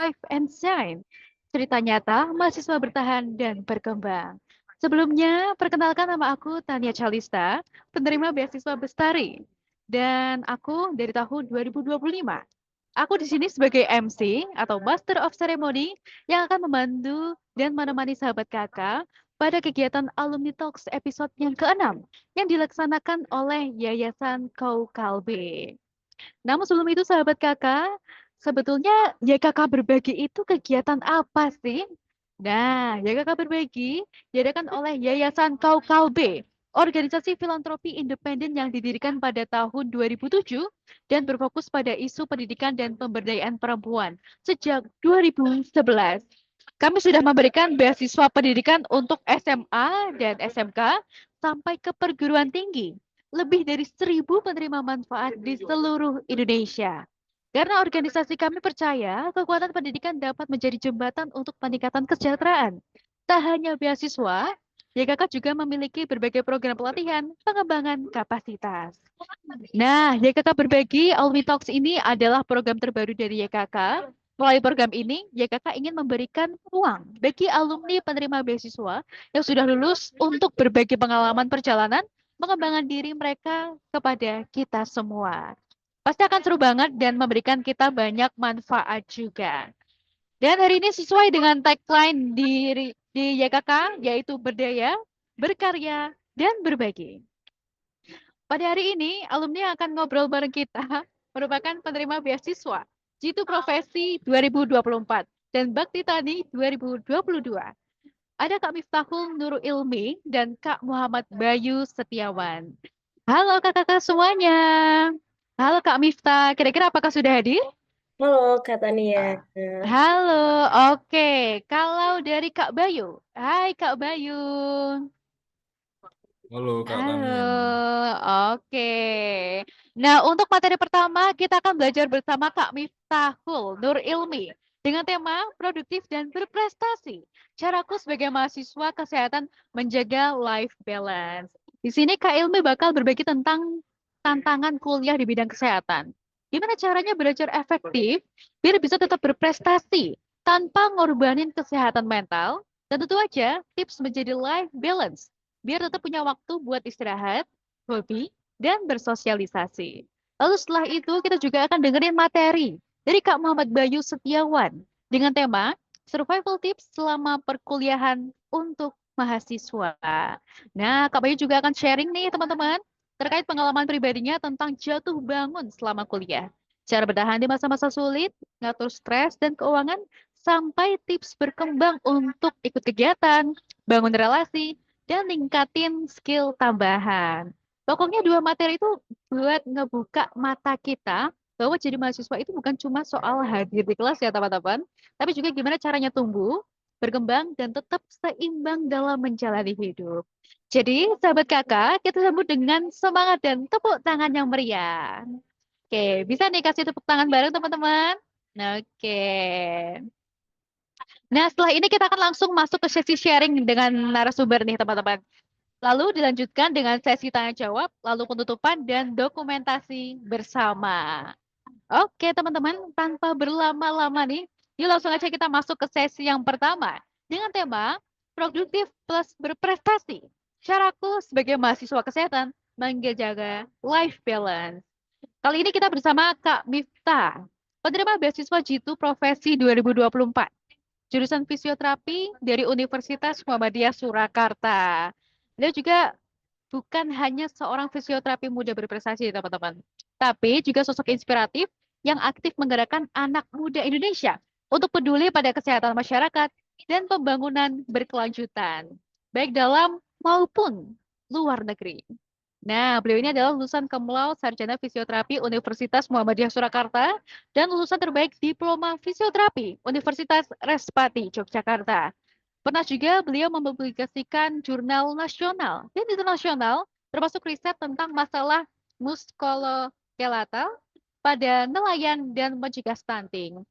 Thrive and Shine. Cerita nyata, mahasiswa bertahan dan berkembang. Sebelumnya, perkenalkan nama aku Tania Chalista, penerima beasiswa Bestari. Dan aku dari tahun 2025. Aku di sini sebagai MC atau Master of Ceremony yang akan membantu dan menemani sahabat kakak pada kegiatan Alumni Talks episode yang ke-6 yang dilaksanakan oleh Yayasan Kaukalbe. Namun sebelum itu sahabat kakak, sebetulnya YKK Berbagi itu kegiatan apa sih? Nah, YKK Berbagi diadakan oleh Yayasan Kaukalbe, organisasi filantropi independen yang didirikan pada tahun 2007 dan berfokus pada isu pendidikan dan pemberdayaan perempuan sejak 2011. Kami sudah memberikan beasiswa pendidikan untuk SMA dan SMK sampai ke perguruan tinggi lebih dari 1.000 penerima manfaat di seluruh Indonesia. Karena organisasi kami percaya kekuatan pendidikan dapat menjadi jembatan untuk peningkatan kesejahteraan. Tak hanya beasiswa, YKK juga memiliki berbagai program pelatihan pengembangan kapasitas. Nah, YKK Berbagi Alumni Talks ini adalah program terbaru dari YKK. Melalui program ini, YKK ingin memberikan ruang bagi alumni penerima beasiswa yang sudah lulus untuk berbagi pengalaman perjalanan mengembangkan diri mereka kepada kita semua. Pasti akan seru banget dan memberikan kita banyak manfaat juga. Dan hari ini sesuai dengan tagline di YKK, yaitu berdaya, berkarya, dan berbagi. Pada hari ini, alumni yang akan ngobrol bareng kita merupakan penerima beasiswa Jitu Profesi 2024 dan Bakti Tani 2022. Ada Kak Miftahul Nurul Ilmi dan Kak Muhammad Bayu Setiawan. Halo kakak-kakak semuanya. Halo Kak Miftah, kira-kira apakah sudah hadir? Halo Kak Tania. Halo, oke. Kalau dari Kak Bayu, hai Kak Bayu. Halo Kak Halo, Tania. oke. Nah, untuk materi pertama kita akan belajar bersama Kak Miftahul Nur Ilmi dengan tema produktif dan berprestasi. Caraku sebagai mahasiswa kesehatan menjaga life balance. Di sini Kak Ilmi bakal berbagi tentang tantangan kuliah di bidang kesehatan. Gimana caranya belajar efektif biar bisa tetap berprestasi tanpa ngorbanin kesehatan mental dan tentu aja tips menjadi life balance biar tetap punya waktu buat istirahat, hobi, dan bersosialisasi. Lalu setelah itu kita juga akan dengerin materi dari Kak Muhammad Bayu Setiawan dengan tema Survival Tips selama perkuliahan untuk mahasiswa. Nah, Kak Bayu juga akan sharing nih teman-teman terkait pengalaman pribadinya tentang jatuh bangun selama kuliah. Cara bertahan di masa-masa sulit, ngatur stres dan keuangan, sampai tips berkembang untuk ikut kegiatan, bangun relasi, dan ningkatin skill tambahan. Pokoknya dua materi itu buat ngebuka mata kita bahwa jadi mahasiswa itu bukan cuma soal hadir di kelas ya teman-teman, tapi juga gimana caranya tumbuh, berkembang, dan tetap seimbang dalam menjalani hidup. Jadi, sahabat kakak, kita sambut dengan semangat dan tepuk tangan yang meriah. Oke, bisa nih kasih tepuk tangan bareng teman-teman? Oke. Nah, setelah ini kita akan langsung masuk ke sesi sharing dengan narasumber nih teman-teman. Lalu dilanjutkan dengan sesi tanya jawab, lalu penutupan dan dokumentasi bersama. Oke teman-teman, tanpa berlama-lama nih, yuk langsung aja kita masuk ke sesi yang pertama dengan tema produktif plus berprestasi. Caraku sebagai mahasiswa kesehatan menjaga life balance. Kali ini kita bersama Kak Miftah, penerima beasiswa Jitu Profesi 2024, jurusan fisioterapi dari Universitas Muhammadiyah Surakarta. Dia juga bukan hanya seorang fisioterapi muda berprestasi, teman-teman, tapi juga sosok inspiratif yang aktif menggerakkan anak muda Indonesia untuk peduli pada kesehatan masyarakat dan pembangunan berkelanjutan, baik dalam maupun luar negeri. Nah, beliau ini adalah lulusan cum laude sarjana fisioterapi Universitas Muhammadiyah Surakarta dan lulusan terbaik diploma fisioterapi Universitas Respati Yogyakarta. Pernah juga beliau mempublikasikan jurnal nasional dan internasional, termasuk riset tentang masalah muskuloskeletal pada nelayan dan mencegah stunting.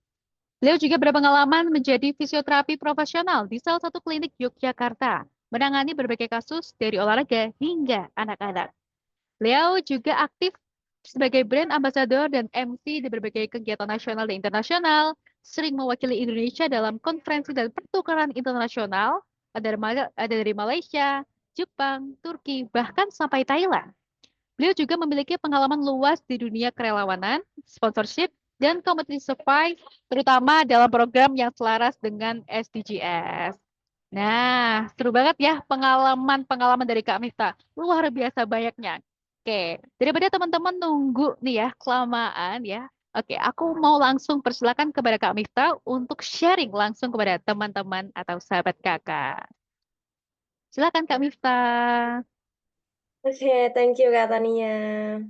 Beliau juga berpengalaman menjadi fisioterapi profesional di salah satu klinik Yogyakarta, menangani berbagai kasus dari olahraga hingga anak-anak. Beliau juga aktif sebagai brand ambassador dan MC di berbagai kegiatan nasional dan internasional, sering mewakili Indonesia dalam konferensi dan pertukaran internasional, ada dari Malaysia, Jepang, Turki, bahkan sampai Thailand. Beliau juga memiliki pengalaman luas di dunia kerelawanan, sponsorship, dan community survive, terutama dalam program yang selaras dengan SDGs. Nah, seru banget ya pengalaman-pengalaman dari Kak Miftah. Luar biasa banyaknya. Oke, daripada teman-teman nunggu nih ya, kelamaan ya. Oke, aku mau langsung persilakan kepada Kak Miftah untuk sharing langsung kepada teman-teman atau sahabat kakak. Silakan Kak Miftah. Oke, thank you Kak Tania.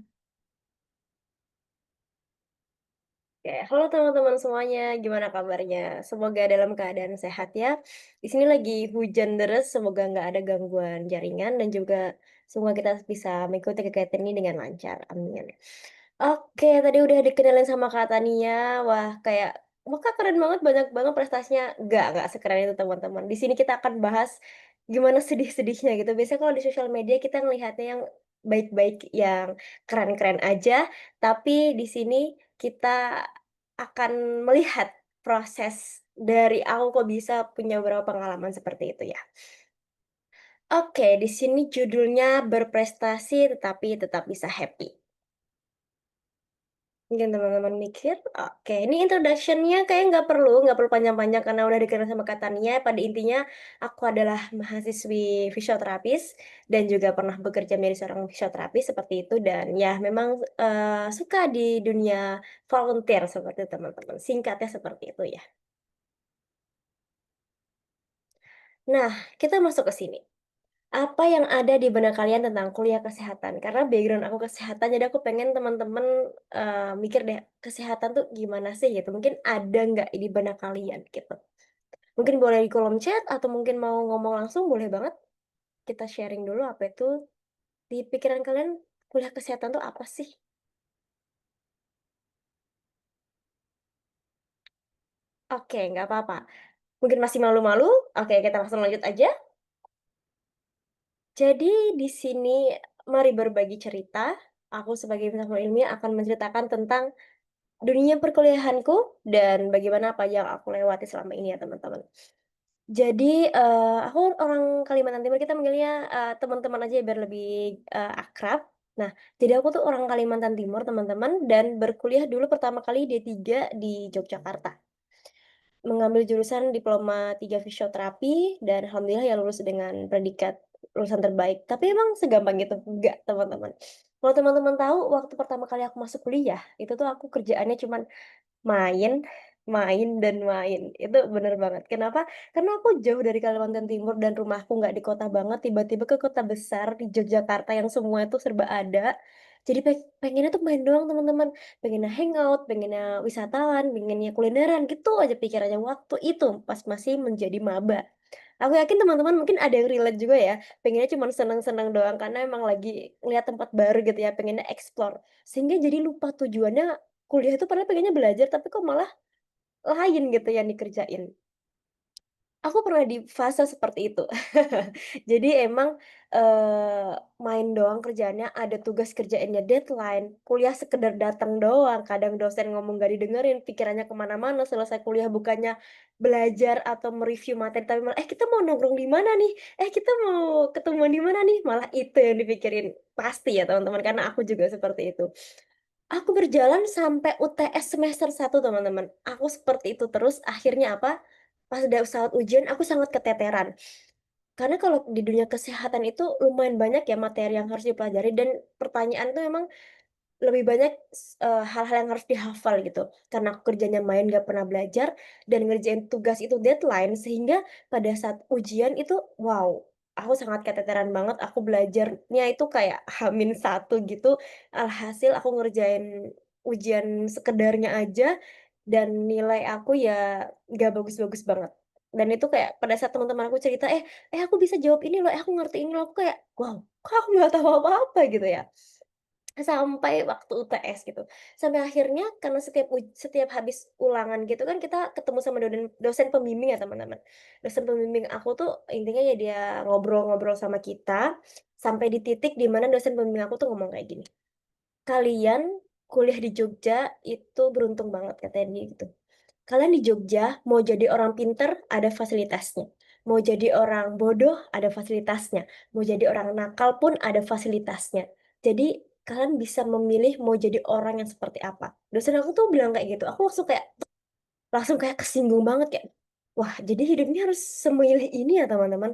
Oke, halo teman-teman semuanya, gimana kabarnya? Semoga dalam keadaan sehat ya. Di sini lagi hujan deras, semoga nggak ada gangguan jaringan dan juga semoga kita bisa mengikuti kegiatan ini dengan lancar. Amin. Oke, tadi udah dikenalin sama Kak Tania. Wah, kayak, wah Kak keren banget, banyak banget prestasinya. Nggak sekeren itu teman-teman. Di sini kita akan bahas gimana sedih-sedihnya gitu. Biasanya kalau di sosial media kita ngelihatnya yang baik-baik, yang keren-keren aja. Tapi di sini kita akan melihat proses dari aku kok bisa punya beberapa pengalaman seperti itu ya. Oke, di sini judulnya berprestasi tetapi tetap bisa happy. Mungkin teman-teman mikir, oke ini introduction-nya kayaknya nggak perlu panjang-panjang karena udah dikenal sama Kak Tania. Pada intinya aku adalah mahasiswi fisioterapis dan juga pernah bekerja menjadi seorang fisioterapis seperti itu dan ya memang, suka di dunia volunteer seperti itu teman-teman, singkatnya seperti itu ya. Nah, kita masuk ke sini. Apa yang ada di benak kalian tentang kuliah kesehatan? Karena background aku kesehatan, jadi aku pengen teman-teman, mikir deh, kesehatan tuh gimana sih gitu, mungkin ada nggak di benak kalian gitu. Mungkin boleh di kolom chat atau mungkin mau ngomong langsung boleh banget, kita sharing dulu apa itu di pikiran kalian kuliah kesehatan tuh apa sih? Oke, nggak apa-apa. Mungkin masih malu-malu? Oke, kita langsung lanjut aja. Jadi di sini mari berbagi cerita, aku sebagai psikolog ilmiah akan menceritakan tentang dunia perkuliahanku dan bagaimana apa yang aku lewati selama ini ya, teman-teman. Jadi, aku orang Kalimantan Timur, kita manggilnya, teman-teman aja ya biar lebih, akrab. Nah, jadi aku tuh orang Kalimantan Timur, teman-teman, dan berkuliah dulu pertama kali D3 di Yogyakarta. Mengambil jurusan Diploma 3 Fisioterapi dan alhamdulillah ya lulus dengan predikat lulusan terbaik. Tapi emang segampang itu? Enggak, teman-teman. Kalau teman-teman tahu waktu pertama kali aku masuk kuliah, itu tuh aku kerjaannya cuman main, main, dan main. Itu bener banget. Kenapa? Karena aku jauh dari Kalimantan Timur dan rumahku nggak di kota banget, tiba-tiba ke kota besar di Yogyakarta yang semua itu serba ada. Jadi pengennya tuh main doang teman-teman, pengennya hangout, pengennya wisatawan, pengennya kulineran, gitu aja pikirannya waktu itu pas masih menjadi maba. Aku yakin teman-teman mungkin ada yang relate juga ya, pengennya cuman senang-senang doang karena emang lagi ngeliat tempat baru gitu ya, pengennya explore. Sehingga jadi lupa tujuannya kuliah itu padahal pengennya belajar, tapi kok malah lain gitu yang dikerjain. Aku pernah di fase seperti itu. Jadi emang, main doang kerjaannya, ada tugas kerjainnya deadline, kuliah sekedar datang doang, kadang dosen ngomong nggak didengerin, pikirannya ke mana-mana, selesai kuliah bukannya belajar atau mereview materi, tapi malah, "Eh, kita mau nongkrong di mana nih? Eh, kita mau ketemuan di mana nih?" Malah itu yang dipikirin. Pasti ya teman-teman, karena aku juga seperti itu. Aku berjalan sampai UTS semester 1 teman-teman. Aku seperti itu terus, akhirnya apa, pas udah saat ujian aku sangat keteteran. Karena kalau di dunia kesehatan itu lumayan banyak ya materi yang harus dipelajari dan pertanyaan itu memang lebih banyak hal-hal yang harus dihafal gitu. Karena aku kerjanya main nggak pernah belajar dan ngerjain tugas itu deadline, sehingga pada saat ujian itu, wow, aku sangat keteteran banget, aku belajarnya itu kayak H-1 gitu, alhasil aku ngerjain ujian sekedarnya aja dan nilai aku ya nggak bagus-bagus banget. Dan itu kayak pada saat teman-teman aku cerita, aku bisa jawab ini loh, aku ngerti ini loh." Aku kayak, "Wow, kok aku nggak tahu apa-apa?" Gitu ya. Sampai waktu UTS gitu. Sampai akhirnya karena setiap habis ulangan gitu kan kita ketemu sama dosen pembimbing ya teman-teman. Dosen pembimbing aku tuh intinya ya dia ngobrol-ngobrol sama kita, sampai di titik di mana dosen pembimbing aku tuh ngomong kayak gini, "Kalian kuliah di Jogja itu beruntung banget," katanya dia gitu. Kalian di Jogja mau jadi orang pinter ada fasilitasnya, mau jadi orang bodoh ada fasilitasnya, mau jadi orang nakal pun ada fasilitasnya. Jadi kalian bisa memilih mau jadi orang yang seperti apa. Dosen aku tuh bilang kayak gitu, aku langsung kayak kesinggung banget kayak, wah jadi hidupnya harus semilih ini ya teman-teman.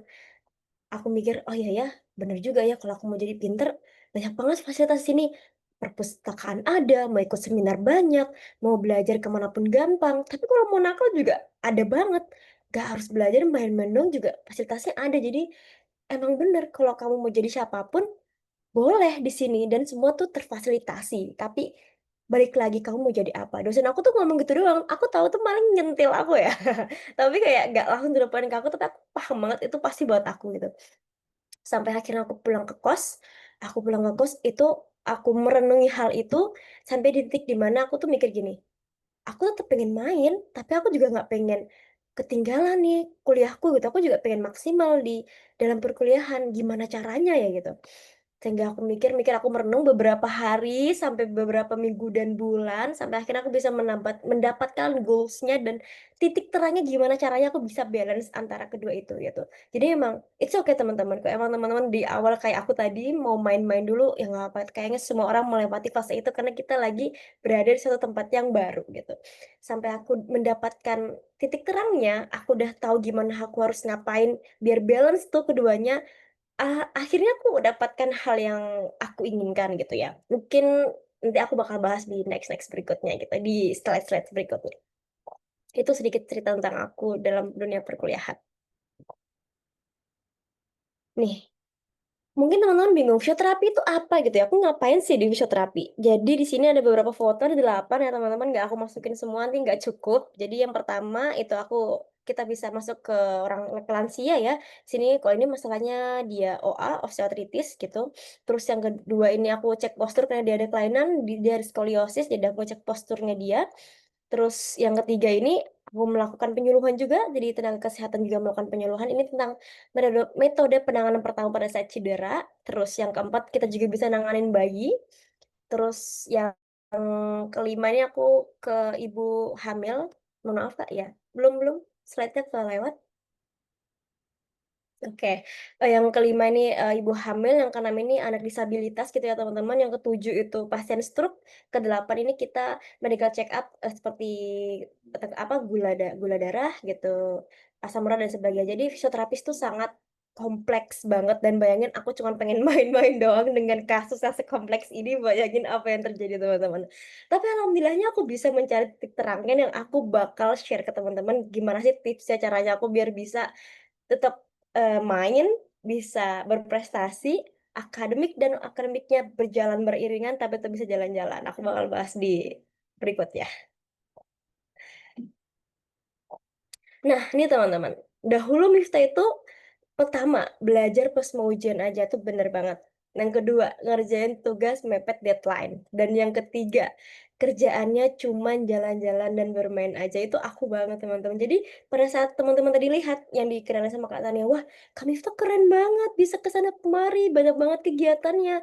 Aku mikir, oh iya ya, bener juga ya kalau aku mau jadi pinter, banyak banget fasilitas sini. Perpustakaan ada, mau ikut seminar banyak, mau belajar kemanapun gampang. Tapi kalau mau nakal juga ada banget. Gak harus belajar main-main dong juga fasilitasnya ada. Jadi emang bener kalau kamu mau jadi siapapun, boleh di sini. Dan semua tuh terfasilitasi. Tapi balik lagi kamu mau jadi apa. Dosen aku tuh ngomong gitu doang. Aku tahu tuh maling nyentil aku ya. Tapi kayak gak langsung di depan ke aku, tapi aku paham banget itu pasti buat aku gitu. Sampai akhirnya aku pulang ke kos itu aku merenungi hal itu sampai di titik di mana aku tuh mikir gini, "Aku tetep pengen main, tapi aku juga nggak pengen ketinggalan nih kuliahku," gitu. "Aku juga pengen maksimal di dalam perkuliahan, gimana caranya ya?" Gitu. Sehingga aku mikir-mikir, aku merenung beberapa hari, sampai beberapa minggu dan bulan, sampai akhirnya aku bisa mendapatkan goals-nya dan titik terangnya gimana caranya aku bisa balance antara kedua itu, gitu. Jadi emang it's okay teman-teman, kalau emang teman-teman di awal kayak aku tadi mau main-main dulu, ya nggak apa, kayaknya semua orang melewati fase itu karena kita lagi berada di suatu tempat yang baru, gitu. Sampai aku mendapatkan titik terangnya, aku udah tahu gimana aku harus ngapain biar balance tuh keduanya. Akhirnya aku mendapatkan hal yang aku inginkan gitu ya. Mungkin nanti aku bakal bahas di next-next berikutnya gitu, di slide-slide berikutnya. Itu sedikit cerita tentang aku dalam dunia perkuliahan. Nih, mungkin teman-teman bingung, fisioterapi itu apa gitu ya? Aku ngapain sih di fisioterapi? Jadi di sini ada beberapa foto, ada 8 ya teman-teman, nggak aku masukin semua, nanti nggak cukup. Jadi yang pertama itu kita bisa masuk ke orang ke lansia ya. Sini kalau ini masalahnya dia OA, osteoartritis gitu. Terus yang kedua ini aku cek postur karena dia ada kelainan, dia ada skoliosis, jadi aku cek posturnya dia. Terus yang ketiga ini, aku melakukan penyuluhan juga, jadi tenaga kesehatan juga melakukan penyuluhan. Ini tentang metode penanganan pertama pada saat cedera. Terus yang keempat, kita juga bisa nanganin bayi. Terus yang kelima ini aku ke ibu hamil. Mohon maaf Kak, ya? Belum belum, slide-nya kelewat. Oke, yang kelima ini, ibu hamil, yang keenam ini anak disabilitas gitu ya teman-teman, yang ketujuh itu pasien stroke, kedelapan ini kita medical check up, seperti gula darah gitu, asam urat dan sebagainya. Jadi fisioterapis tuh sangat kompleks banget dan bayangin aku cuman pengen main-main doang dengan kasus yang sekompleks ini, bayangin apa yang terjadi teman-teman. Tapi alhamdulillahnya aku bisa mencari titik terangnya yang aku bakal share ke teman-teman, gimana sih tipsnya, caranya aku biar bisa tetap, main, bisa berprestasi, akademiknya berjalan beriringan, tapi tetap bisa jalan-jalan. Aku bakal bahas di berikutnya. Nah, ini teman-teman, dahulu Miftah itu pertama, belajar pas mau ujian aja tuh bener banget. Yang kedua, ngerjain tugas mepet deadline. Dan yang ketiga, kerjaannya cuman jalan-jalan dan bermain aja. Itu aku banget, teman-teman. Jadi, pada saat teman-teman tadi lihat yang dikenalin sama Kak Tania, "Wah, Kak Miftah keren banget, bisa ke sana kemari, banyak banget kegiatannya.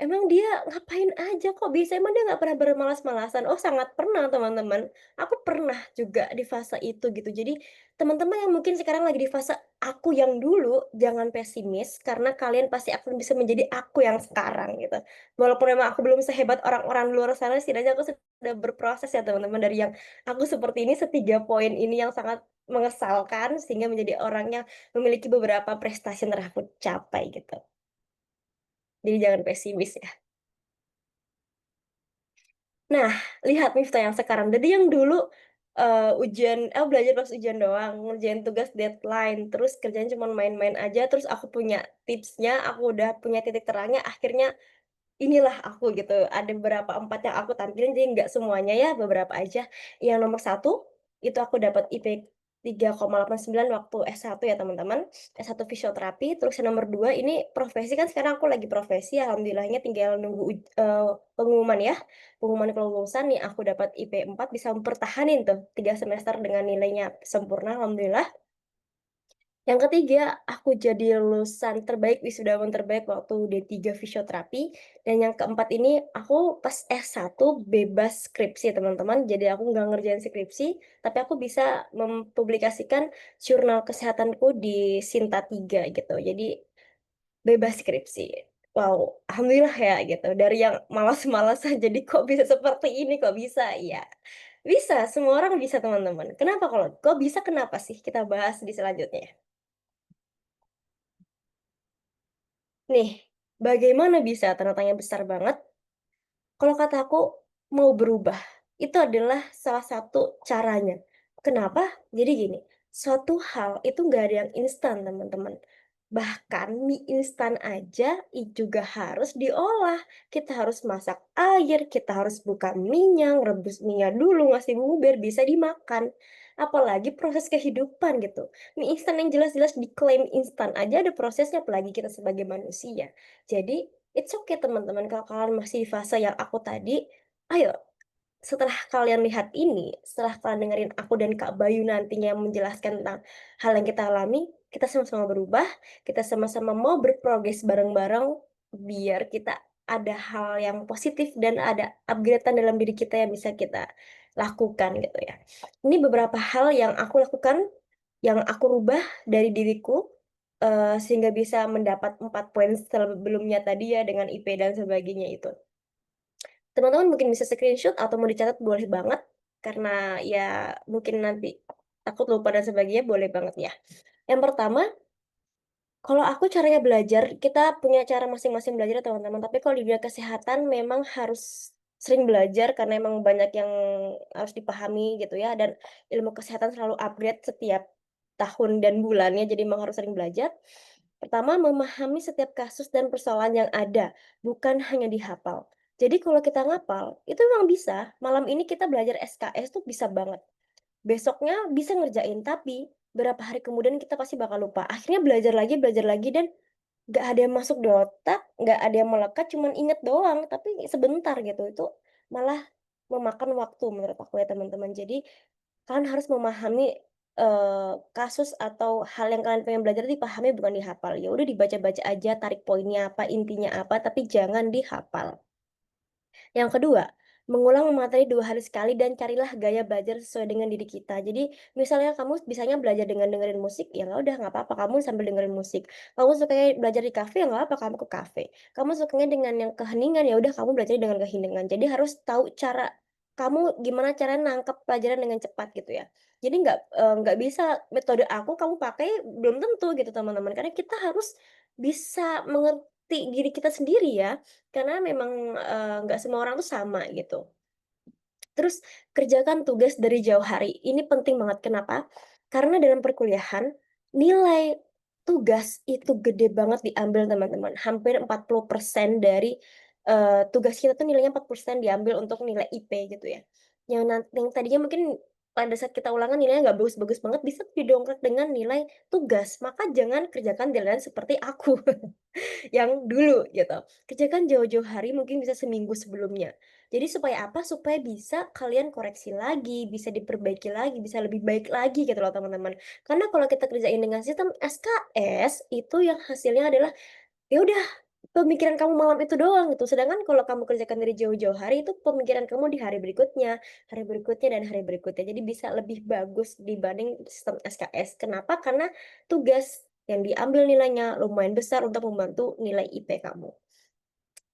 Emang dia ngapain aja kok bisa? Emang dia nggak pernah bermalas-malasan?" Oh, sangat pernah, teman-teman. Aku pernah juga di fase itu, gitu. Jadi, teman-teman yang mungkin sekarang lagi di fase aku yang dulu, jangan pesimis karena kalian pasti akan bisa menjadi aku yang sekarang gitu. Walaupun memang aku belum sehebat orang-orang di luar sana, setidaknya aku sudah berproses ya teman-teman dari yang aku seperti ini, setiga poin ini yang sangat mengesalkan sehingga menjadi orang yang memiliki beberapa prestasi yang telah aku capai gitu. Jadi jangan pesimis ya. Nah, lihat Miftah yang sekarang. Jadi yang dulu, belajar pas ujian doang, ngerjain tugas deadline, terus kerjanya cuma main-main aja, terus aku punya tipsnya, aku udah punya titik terangnya, akhirnya inilah aku gitu, ada beberapa 4 yang aku tampilin, jadi nggak semuanya ya, beberapa aja. Yang nomor satu itu aku dapat IP 3,89 waktu S1 ya teman-teman, S1 fisioterapi. Terus yang nomor 2 ini profesi, kan sekarang aku lagi profesi, alhamdulillahnya tinggal nunggu pengumuman ya, pengumuman kelulusan nih aku dapat IP 4 bisa mempertahanin tuh 3 semester dengan nilainya sempurna, alhamdulillah. Yang ketiga, aku jadi lulusan terbaik, wisudawan terbaik waktu D3 fisioterapi, dan yang keempat ini aku pas S1 bebas skripsi teman-teman, jadi aku nggak ngerjain skripsi, tapi aku bisa mempublikasikan jurnal kesehatanku di Sinta 3 gitu, jadi bebas skripsi. Wow, alhamdulillah ya gitu, dari yang malas-malasan jadi kok bisa seperti ini, kok bisa? Iya, bisa, semua orang bisa teman-teman. Kenapa kalau kok bisa kenapa sih? Kita bahas di selanjutnya. Nih, bagaimana bisa? Tanda tanya besar banget. Kalau kata aku, mau berubah, itu adalah salah satu caranya. Kenapa? Jadi gini, suatu hal itu nggak ada yang instan, teman-teman. Bahkan mie instan aja juga harus diolah. Kita harus masak air, kita harus buka minyak, rebus minyak dulu, ngasih bumbu biar bisa dimakan. Apalagi proses kehidupan gitu. Mie instan yang jelas-jelas diklaim instan aja ada prosesnya, apalagi kita sebagai manusia. Jadi, it's okay teman-teman kalau kalian masih di fase yang aku tadi, ayo setelah kalian lihat ini, setelah kalian dengerin aku dan Kak Bayu nantinya menjelaskan tentang hal yang kita alami, kita sama-sama berubah, kita sama-sama mau berprogres bareng-bareng biar kita ada hal yang positif dan ada upgrade-an dalam diri kita yang bisa kita lakukan gitu ya. Ini beberapa hal yang aku lakukan, yang aku rubah dari diriku, sehingga bisa mendapat 4 poin sebelumnya tadi ya dengan IP dan sebagainya itu. Teman-teman mungkin bisa screenshot atau mau dicatat boleh banget, karena ya mungkin nanti takut lupa dan sebagainya, boleh banget ya. Yang pertama, kalau aku caranya belajar, kita punya cara masing-masing belajar ya teman-teman, tapi kalau di dunia kesehatan memang harus sering belajar karena emang banyak yang harus dipahami gitu ya, dan ilmu kesehatan selalu upgrade setiap tahun dan bulannya, jadi memang harus sering belajar. Pertama, memahami setiap kasus dan persoalan yang ada, bukan hanya dihafal. Jadi kalau kita ngapal, itu memang bisa, malam ini kita belajar SKS tuh bisa banget. Besoknya bisa ngerjain, tapi berapa hari kemudian kita pasti bakal lupa. Akhirnya belajar lagi dan nggak ada yang masuk di otak, nggak ada yang melekat, cuman inget doang, tapi sebentar gitu. Itu malah memakan waktu menurut aku ya teman-teman. Jadi kalian harus memahami, kasus atau hal yang kalian pengen belajar dipahami bukan dihafal. Ya udah dibaca-baca aja, tarik poinnya apa, intinya apa, tapi jangan dihafal. Yang kedua, mengulang materi 2 hari sekali dan carilah gaya belajar sesuai dengan diri kita. Jadi, misalnya kamu bisanya belajar dengan dengerin musik, ya udah nggak apa-apa kamu sambil dengerin musik. Kamu sukanya belajar di kafe, ya nggak apa kamu ke kafe. Kamu sukanya dengan yang keheningan, ya udah kamu belajar dengan keheningan. Jadi harus tahu cara kamu gimana cara nangkep pelajaran dengan cepat gitu ya. Jadi nggak bisa metode aku kamu pakai, belum tentu gitu teman-teman. Karena kita harus bisa mengerti diri kita sendiri ya. Karena memang, nggak semua orang tuh sama gitu. Terus kerjakan tugas dari jauh hari, ini penting banget kenapa? Karena dalam perkuliahan, nilai tugas itu gede banget diambil teman-teman, hampir 40% dari, tugas kita tuh nilainya 40% diambil untuk nilai IP gitu ya. Yang tadinya mungkin pada saat kita ulangan nilainya nggak bagus-bagus banget, bisa didongkrak dengan nilai tugas. Maka jangan kerjakan jalan seperti aku. Yang dulu gitu. Kerjakan jauh-jauh hari mungkin bisa seminggu sebelumnya. Jadi supaya apa? Supaya bisa kalian koreksi lagi, bisa diperbaiki lagi, bisa lebih baik lagi gitu loh teman-teman. Karena kalau kita kerjain dengan sistem SKS itu yang hasilnya adalah, ya udah pemikiran kamu malam itu doang gitu. Sedangkan kalau kamu kerjakan dari jauh-jauh hari itu pemikiran kamu di hari berikutnya dan hari berikutnya. Jadi bisa lebih bagus dibanding sistem SKS. Kenapa? Karena tugas yang diambil nilainya lumayan besar untuk membantu nilai IP kamu.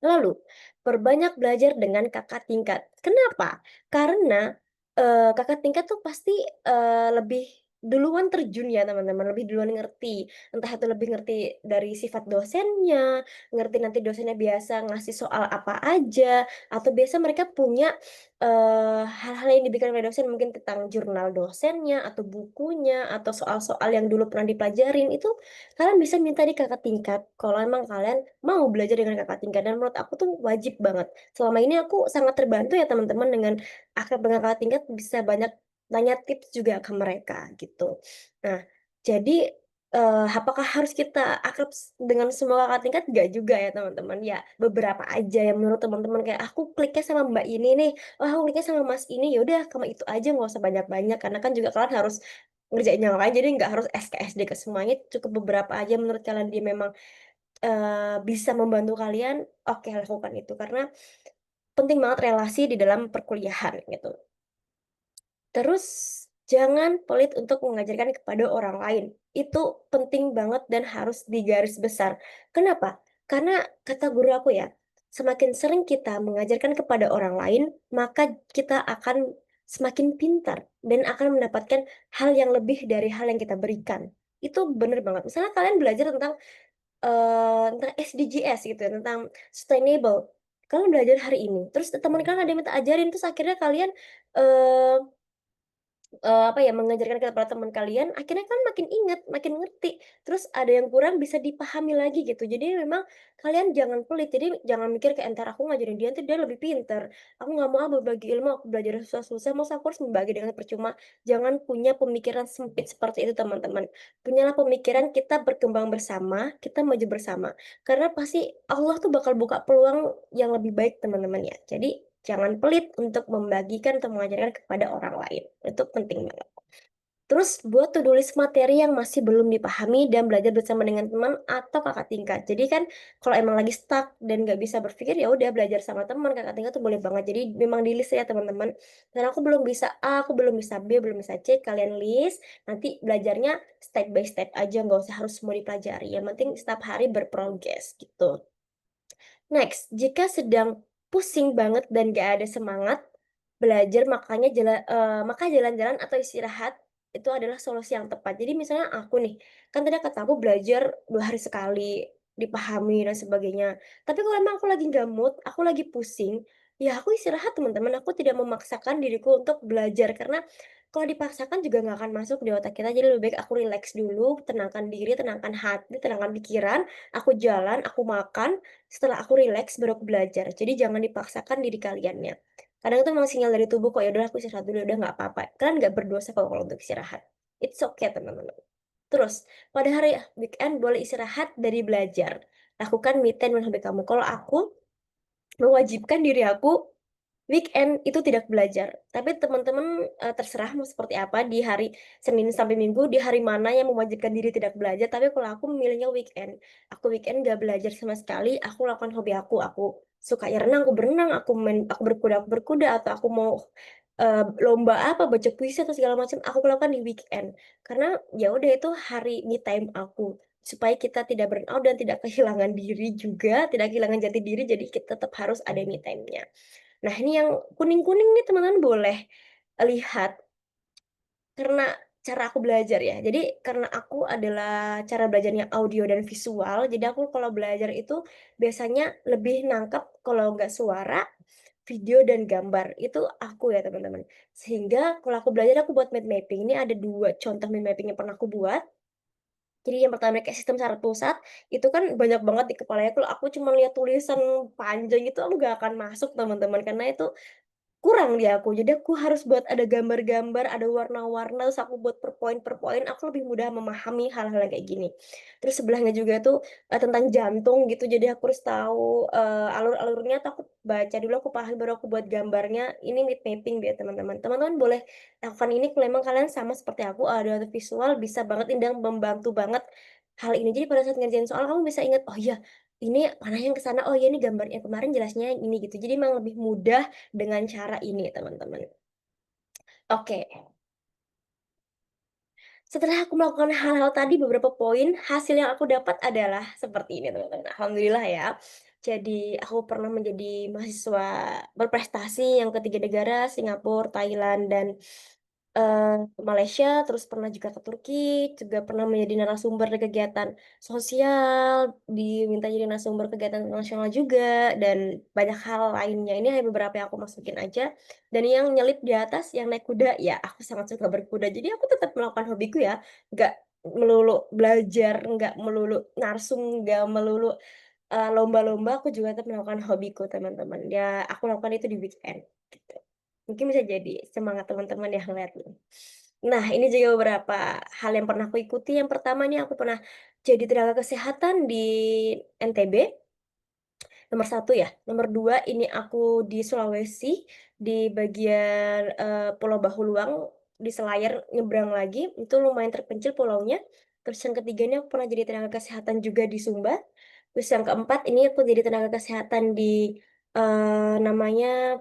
Lalu, perbanyak belajar dengan kakak tingkat. Kenapa? Karena, kakak tingkat tuh pasti, lebih duluan terjun ya teman-teman, lebih duluan ngerti. Entah itu lebih ngerti dari sifat dosennya, ngerti nanti dosennya biasa ngasih soal apa aja, atau biasa mereka punya, hal-hal yang diberikan oleh dosen mungkin tentang jurnal dosennya, atau bukunya, atau soal-soal yang dulu pernah dipelajarin, itu kalian bisa minta di kakak tingkat, kalau emang kalian mau belajar dengan kakak tingkat dan menurut aku tuh wajib banget. Selama ini aku sangat terbantu ya teman-teman dengan akrab dengan kakak tingkat bisa banyak tanya tips juga ke mereka gitu. Nah, jadi, apakah harus kita akrab dengan semua kakak tingkat? Nggak juga ya teman-teman, ya beberapa aja yang menurut teman-teman kayak, "Aku kliknya sama Mbak ini nih, oh aku kliknya sama Mas ini," ya udah kamu itu aja nggak usah banyak-banyak karena kan juga kalian harus ngerjain yang lain, jadi nggak harus SKSD ke semuanya, cukup beberapa aja menurut kalian dia memang, bisa membantu kalian, oke lakukan itu. Karena penting banget relasi di dalam perkuliahan gitu. Terus jangan pelit untuk mengajarkan kepada orang lain. Itu penting banget dan harus digaris besar. Kenapa? Karena kata guru aku ya, semakin sering kita mengajarkan kepada orang lain, maka kita akan semakin pintar dan akan mendapatkan hal yang lebih dari hal yang kita berikan. Itu bener banget. Misalnya kalian belajar tentang SDGs gitu ya, tentang sustainable. Kalian belajar hari ini, terus teman kalian ada yang minta ajarin, terus akhirnya kalian, eee apa ya, mengajarkan kepada teman kalian, akhirnya kan makin ingat, makin ngerti, terus ada yang kurang bisa dipahami lagi gitu. Jadi memang kalian jangan pelit, jadi jangan mikir kayak, "Entar aku ngajarin dia, entar dia lebih pinter. Aku nggak mau ah berbagi ilmu, aku belajar susah-susah, masa aku harus membagi dengan percuma?" Jangan punya pemikiran sempit seperti itu teman-teman. Punyalah pemikiran kita berkembang bersama, kita maju bersama. Karena pasti Allah tuh bakal buka peluang yang lebih baik teman-teman ya. Jadi jangan pelit untuk membagikan atau mengajarkan kepada orang lain, itu penting banget. Terus buat to do list materi yang masih belum dipahami dan belajar bersama dengan teman atau kakak tingkat. Jadi kan kalau emang lagi stuck dan nggak bisa berpikir, ya udah belajar sama teman, kakak tingkat tuh boleh banget. Jadi memang di-list ya teman-teman, dan aku belum bisa A, aku belum bisa B, belum bisa C, kalian list, nanti belajarnya step by step aja, nggak usah harus semua dipelajari, yang penting setiap hari berprogres gitu. Next, jika sedang pusing banget dan gak ada semangat belajar, maka jalan-jalan atau istirahat itu adalah solusi yang tepat. Jadi misalnya aku nih, kan tadi kata aku belajar 2 hari sekali, dipahami dan sebagainya. Tapi kalau emang aku lagi nggak mood, aku lagi pusing, ya aku istirahat teman-teman, aku tidak memaksakan diriku untuk belajar. Karena kalau dipaksakan juga nggak akan masuk di otak kita, jadi lebih baik aku rileks dulu, tenangkan diri, tenangkan hati, tenangkan pikiran, aku jalan, aku makan, setelah aku rileks baru aku belajar. Jadi jangan dipaksakan diri kaliannya. Kadang itu memang sinyal dari tubuh kok, "Ya udah aku istirahat dulu, ya udah nggak apa-apa." Kalian nggak berdosa kok kalau untuk istirahat. It's okay teman-teman. Terus, pada hari weekend boleh istirahat dari belajar. Lakukan me time dengan hobi kamu. Kalau aku mewajibkan diri aku weekend itu tidak belajar, tapi teman-teman, terserah mau seperti apa di hari Senin sampai Minggu, di hari mana yang mewajibkan diri tidak belajar, tapi kalau aku memilihnya weekend. Aku weekend nggak belajar sama sekali, aku lakukan hobi aku suka ya renang, aku berenang, aku berkuda, atau aku mau, lomba apa, baca puisi atau segala macam, aku lakukan di weekend. Karena ya udah itu hari me time aku, supaya kita tidak burnout dan tidak kehilangan diri juga, tidak kehilangan jati diri, jadi kita tetap harus ada me time-nya. Nah, ini yang kuning-kuning nih teman-teman boleh lihat, karena cara aku belajar ya. Jadi karena aku adalah cara belajarnya audio dan visual, jadi aku kalau belajar itu biasanya lebih nangkep kalau nggak suara, video dan gambar, itu aku ya teman-teman. Sehingga kalau aku belajar aku buat mind mapping, ini ada 2 contoh mind mapping yang pernah aku buat. Jadi yang pertama kayak sistem syarat pusat, itu kan banyak banget di kepalanya, kalau aku cuma lihat tulisan panjang itu aku nggak akan masuk teman-teman, karena itu kurang di aku, jadi aku harus buat ada gambar-gambar, ada warna-warna, terus aku buat per poin, aku lebih mudah memahami hal-hal yang kayak gini. Terus sebelahnya juga tuh, tentang jantung gitu, jadi aku harus tahu, alur-alurnya tuh aku baca dulu, aku pahami, baru aku buat gambarnya. Ini need mapping ya teman-teman. Teman-teman boleh lakukan ini kalau memang kalian sama seperti aku, ada visual bisa banget ini dan membantu banget hal ini. Jadi pada saat ngerjain soal kamu bisa ingat, "Oh iya, ini panahnya ke sana, oh iya ini gambar yang kemarin jelasnya ini," gitu. Jadi memang lebih mudah dengan cara ini teman-teman. Oke, setelah aku melakukan hal-hal tadi beberapa poin, hasil yang aku dapat adalah seperti ini teman-teman, alhamdulillah ya. Jadi aku pernah menjadi mahasiswa berprestasi yang ke 3 negara, Singapura, Thailand, dan Malaysia, terus pernah juga ke Turki, juga pernah menjadi narasumber di kegiatan sosial, diminta jadi narasumber kegiatan internasional juga, dan banyak hal lainnya. Ini hanya beberapa yang aku masukin aja, dan yang nyelip di atas, yang naik kuda, ya aku sangat suka berkuda. Jadi aku tetap melakukan hobiku ya, nggak melulu belajar, nggak melulu narsum, nggak melulu, lomba-lomba, aku juga tetap melakukan hobiku, teman-teman. Ya aku lakukan itu di weekend, gitu. Mungkin bisa jadi semangat teman-teman yang ngeliat nih. Nah, ini juga beberapa hal yang pernah aku ikuti. Yang pertama nih aku pernah jadi tenaga kesehatan di NTB, nomor satu ya. Nomor 2 ini aku di Sulawesi, di bagian, Pulau Bahuluang. di Selayar nyebrang lagi, itu lumayan terpencil pulaunya. Terus yang ketiga ini aku pernah jadi tenaga kesehatan juga di Sumba. Terus yang keempat ini aku jadi tenaga kesehatan di namanya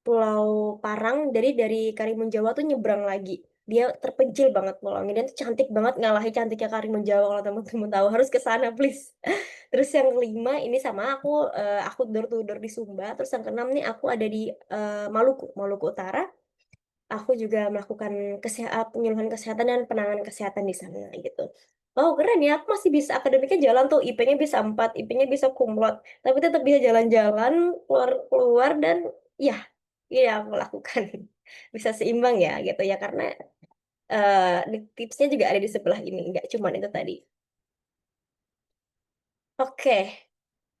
Pulau Parang. Jadi dari Karimun Jawa tuh nyebrang lagi. Dia terpencil banget pulaunya dan tuh cantik banget, ngalahin cantiknya Karimun Jawa. Kalau teman-teman tahu harus ke sana please. Terus yang kelima ini sama aku door to door di Sumba. Terus yang keenam nih aku ada di Maluku Utara. Aku juga melakukan penyuluhan kesehatan dan penanganan kesehatan di sana gitu. Oh keren ya, aku masih bisa akademiknya jalan tuh, IP-nya bisa 4, IP-nya bisa kumlot, tapi tetap bisa jalan-jalan, keluar-keluar dan ya, iya aku lakukan. Bisa seimbang ya gitu ya, karena tipsnya juga ada di sebelah ini, nggak cuma itu tadi. Oke,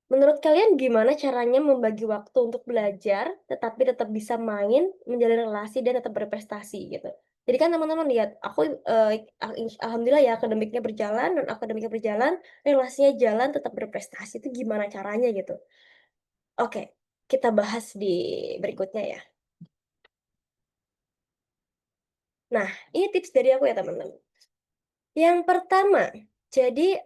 menurut kalian gimana caranya membagi waktu untuk belajar, tetapi tetap bisa main, menjalin relasi, dan tetap berprestasi gitu? Jadi kan teman-teman lihat, aku alhamdulillah ya akademiknya berjalan, dan akademiknya berjalan, relasinya jalan, tetap berprestasi itu gimana caranya gitu? Oke, kita bahas di berikutnya ya. Nah, ini tips dari aku ya teman-teman. Yang pertama, jadi,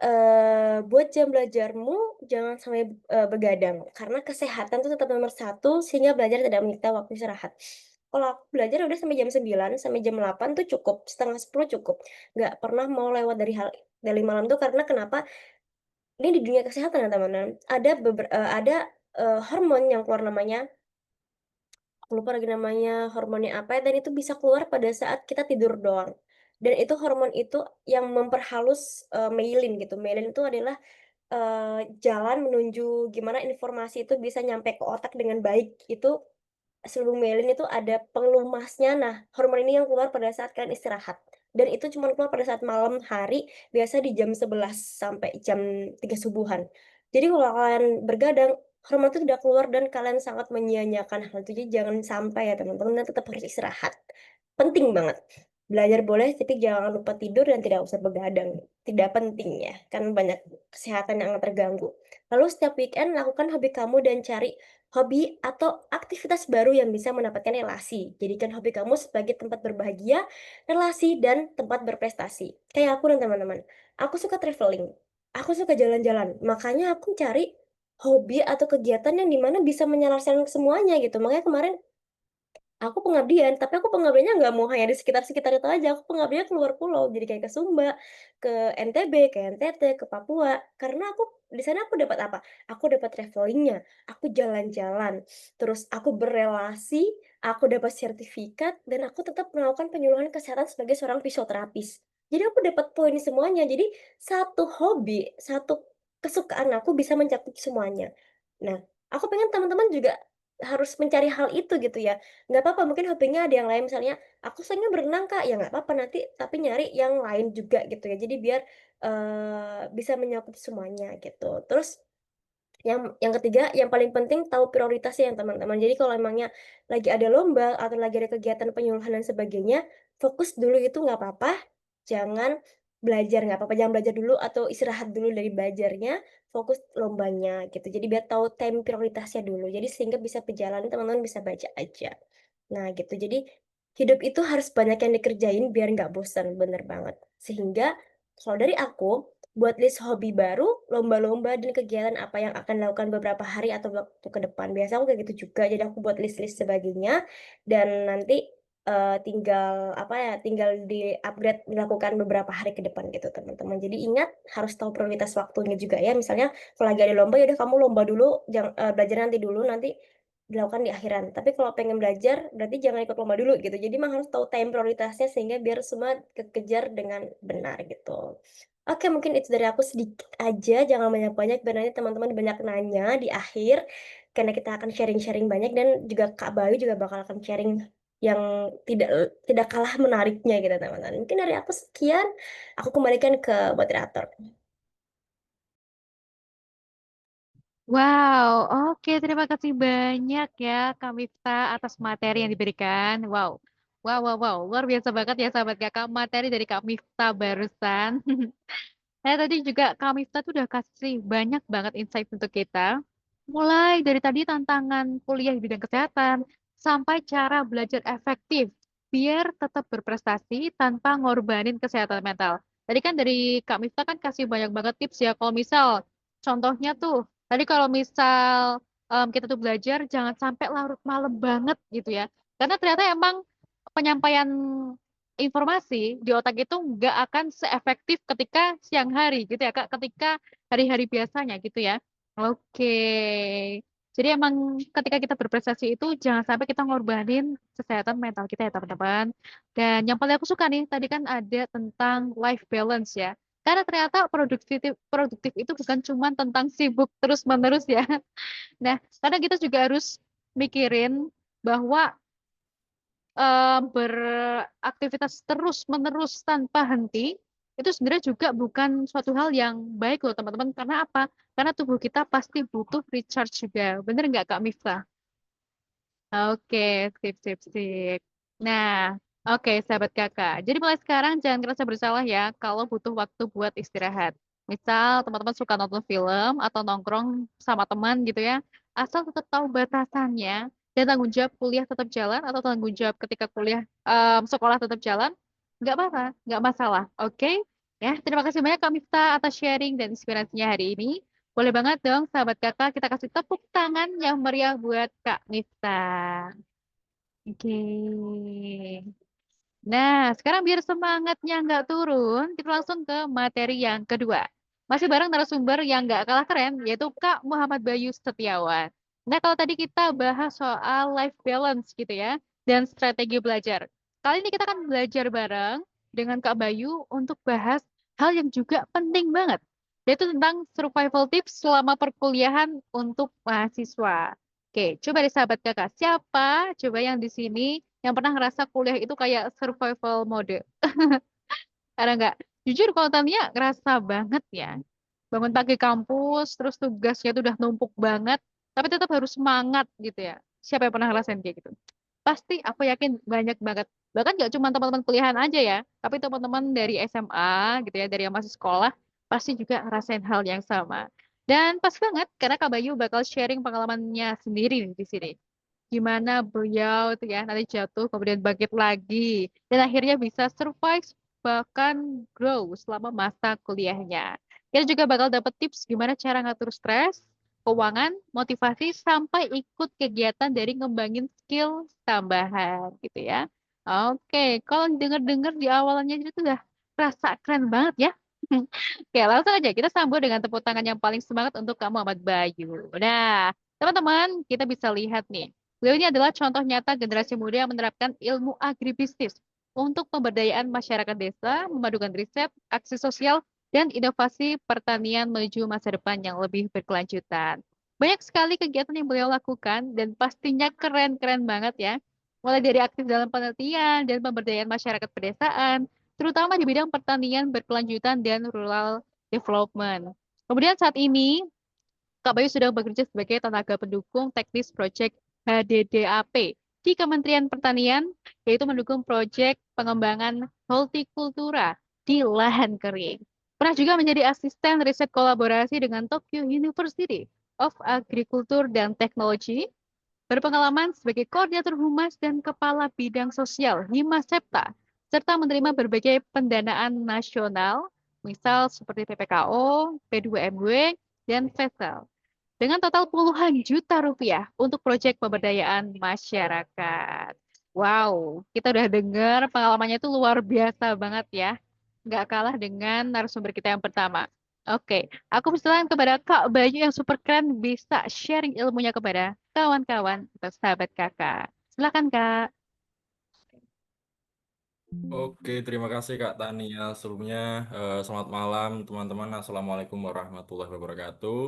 buat jam belajarmu jangan sampai, begadang, karena kesehatan itu tetap nomor satu sehingga belajar tidak menyita waktu istirahat. Kalau aku belajar udah sampai jam 9 sampai jam 8 tuh cukup, setengah 10 cukup. Nggak pernah mau lewat dari malam tuh karena kenapa, ini di dunia kesehatan ya teman-teman, ada hormon yang keluar namanya, aku lupa lagi namanya hormonnya apa, dan itu bisa keluar pada saat kita tidur doang. Dan itu hormon itu yang memperhalus, myelin gitu. Myelin itu adalah, jalan menuju gimana informasi itu bisa nyampe ke otak dengan baik. Itu seluruh myelin itu ada pelumasnya. Nah, hormon ini yang keluar pada saat kalian istirahat. Dan itu cuma keluar pada saat malam hari, biasa di jam 11 sampai jam 3 subuhan. Jadi kalau kalian bergadang, hormon itu tidak keluar dan kalian sangat menyia-nyiakan hal itu. Jadi jangan sampai ya teman-teman, tetap harus istirahat. Penting banget. Belajar boleh, tapi jangan lupa tidur dan tidak usah begadang. Tidak penting ya, kan banyak kesehatan yang terganggu. Lalu setiap weekend lakukan hobi kamu dan cari hobi atau aktivitas baru yang bisa mendapatkan relasi. Jadikan hobi kamu sebagai tempat berbahagia, relasi, dan tempat berprestasi. Kayak aku dan teman-teman. Aku suka traveling. Aku suka jalan-jalan. Makanya aku cari hobi atau kegiatan yang dimana bisa menyelesaikan semuanya gitu. Makanya kemarin aku pengabdian, tapi aku pengabdiannya nggak mau hanya di sekitar-sekitar itu aja, aku pengabdiannya keluar pulau, jadi kayak ke Sumba, ke NTB, ke NTT, ke Papua. Karena aku di sana aku dapat apa? Aku dapat travelingnya, aku jalan-jalan, terus aku berelasi, aku dapat sertifikat, dan aku tetap melakukan penyuluhan kesehatan sebagai seorang fisioterapis. Jadi aku dapat poin semuanya. Jadi satu hobi, satu kesukaan aku bisa mencakup semuanya. Nah, aku pengen teman-teman juga harus mencari hal itu gitu ya. Nggak apa-apa mungkin hobinya ada yang lain, misalnya, "Aku senangnya berenang, Kak." Ya nggak apa-apa nanti tapi nyari yang lain juga gitu ya. Jadi biar, bisa menyakup semuanya gitu. Terus yang ketiga, yang paling penting tahu prioritasnya ya teman-teman. Jadi kalau emangnya lagi ada lomba atau lagi ada kegiatan penyuluhan dan sebagainya, fokus dulu itu nggak apa-apa, jangan nggak apa-apa, jangan belajar dulu atau istirahat dulu dari belajarnya, fokus lombanya gitu. Jadi biar tahu time prioritasnya dulu, jadi sehingga bisa berjalan, teman-teman bisa baca aja. Nah gitu, jadi hidup itu harus banyak yang dikerjain biar nggak bosan, bener banget. Sehingga kalau dari aku, buat list hobi baru, lomba-lomba dan kegiatan apa yang akan dilakukan beberapa hari atau waktu ke depan. Biasa aku kayak gitu juga, jadi aku buat list-list sebagainya dan nanti, tinggal apa ya, tinggal di-upgrade dilakukan beberapa hari ke depan gitu, teman-teman. Jadi ingat harus tahu prioritas waktunya juga ya, misalnya kalau lagi ada lomba, ya udah kamu lomba dulu, belajar nanti dulu, nanti dilakukan di akhiran. Tapi kalau pengen belajar, berarti jangan ikut lomba dulu gitu. Jadi memang harus tahu time prioritasnya sehingga biar semua kekejar dengan benar gitu. Oke, mungkin itu dari aku sedikit aja, jangan banyak-banyak biar nanti teman-teman banyak nanya di akhir, karena kita akan sharing-sharing banyak dan juga Kak Bayu juga bakal akan sharing yang tidak tidak kalah menariknya gitu, teman-teman. Mungkin dari aku sekian, aku kembalikan ke moderator. Wow, oke, terima kasih banyak ya Kak Miftah atas materi yang diberikan. Wow, wow, wow, wow, luar biasa banget ya sahabat kakak materi dari Kak Miftah barusan. Saya tadi juga Kak Miftah tuh udah kasih banyak banget insight untuk kita. Mulai dari tadi tantangan kuliah di bidang kesehatan, sampai cara belajar efektif. biar tetap berprestasi tanpa ngorbanin kesehatan mental. Tadi kan dari Kak Miftah kan kasih banyak banget tips ya. Kalau misal contohnya tuh, tadi kalau misal kita tuh belajar jangan sampai larut malam banget gitu ya. Karena ternyata emang penyampaian informasi di otak itu nggak akan seefektif ketika siang hari gitu ya Kak, ketika hari-hari biasanya gitu ya. Oke. Jadi emang ketika kita berprestasi itu jangan sampai kita ngorbanin kesehatan mental kita ya teman-teman. Dan yang paling aku suka nih tadi kan ada tentang life balance ya. Karena ternyata produktif produktif itu bukan cuma tentang sibuk terus-menerus ya. Nah, karena kita juga harus mikirin bahwa beraktivitas terus-menerus tanpa henti itu sebenarnya juga bukan suatu hal yang baik loh teman-teman. Karena apa? Karena tubuh kita pasti butuh recharge juga. Bener nggak Kak Miftah? Oke, sip, sip, sip. Nah, oke, sahabat kakak. Jadi mulai sekarang jangan ngerasa bersalah ya kalau butuh waktu buat istirahat. Misal teman-teman suka nonton film atau nongkrong sama teman gitu ya, asal tetap tahu batasannya dan tanggung jawab kuliah tetap jalan atau tanggung jawab ketika kuliah sekolah tetap jalan, nggak apa-apa, nggak masalah. Oke? Ya, terima kasih banyak Kak Miftah atas sharing dan inspirasinya hari ini. Boleh banget dong, sahabat kakak, kita kasih tepuk tangan yang meriah buat Kak Miftah. Oke. Nah, sekarang biar semangatnya nggak turun, kita langsung ke materi yang kedua. Masih bareng narasumber yang nggak kalah keren, yaitu Kak Muhammad Bayu Setiawan. Nah, kalau tadi kita bahas soal life balance gitu ya, dan strategi belajar. Kali ini kita akan belajar bareng dengan Kak Bayu untuk bahas hal yang juga penting banget, yaitu tentang survival tips selama perkuliahan untuk mahasiswa. Oke, coba deh sahabat kakak, siapa coba yang di sini yang pernah ngerasa kuliah itu kayak survival mode? Ada nggak? Jujur kalau Tania ngerasa banget ya. Bangun pagi kampus, terus tugasnya itu udah numpuk banget, tapi tetap harus semangat gitu ya. Siapa yang pernah ngerasain kayak gitu? Pasti aku yakin banyak banget. Bahkan nggak cuma teman-teman kuliahan aja ya, tapi teman-teman dari SMA gitu ya, dari yang masih sekolah, pasti juga ngerasain hal yang sama. Dan pas banget, karena Kak Bayu bakal sharing pengalamannya sendiri nih di sini gimana beliau itu ya nanti jatuh kemudian bangkit lagi dan akhirnya bisa survive bahkan grow selama masa kuliahnya. Kita juga bakal dapet tips gimana cara ngatur stres, keuangan, motivasi sampai ikut kegiatan dari ngembangin skill tambahan gitu ya. Oke, kalau denger-denger di awalnya itu udah rasa keren banget ya. Oke, langsung aja kita sambut dengan tepuk tangan yang paling semangat untuk kamu Ahmad Bayu. Nah, teman-teman, kita bisa lihat nih. Beliau ini adalah contoh nyata generasi muda yang menerapkan ilmu agribisnis untuk pemberdayaan masyarakat desa, memadukan riset, aksi sosial, dan inovasi pertanian menuju masa depan yang lebih berkelanjutan. Banyak sekali kegiatan yang beliau lakukan dan pastinya keren-keren banget ya. Mulai dari aktif dalam penelitian dan pemberdayaan masyarakat pedesaan, terutama di bidang pertanian berkelanjutan dan rural development. Kemudian saat ini Kak Bayu sudah bekerja sebagai tenaga pendukung teknis proyek HDDAP di Kementerian Pertanian, yaitu mendukung proyek pengembangan hortikultura di lahan kering. Pernah juga menjadi asisten riset kolaborasi dengan Tokyo University of Agriculture dan Technology, berpengalaman sebagai koordinator humas dan kepala bidang sosial Himasepta, serta menerima berbagai pendanaan nasional, misal seperti PPKO, P2MW, dan VESEL dengan total puluhan juta rupiah untuk proyek pemberdayaan masyarakat. Wow, kita udah dengar pengalamannya itu luar biasa banget ya. Nggak kalah dengan narasumber kita yang pertama. Oke, aku persilakan kepada Kak Bayu yang super keren bisa sharing ilmunya kepada kawan-kawan atau sahabat kakak. Silakan Kak. Oke, terima kasih Kak Tania. Sebelumnya, selamat malam teman-teman. Assalamualaikum warahmatullahi wabarakatuh.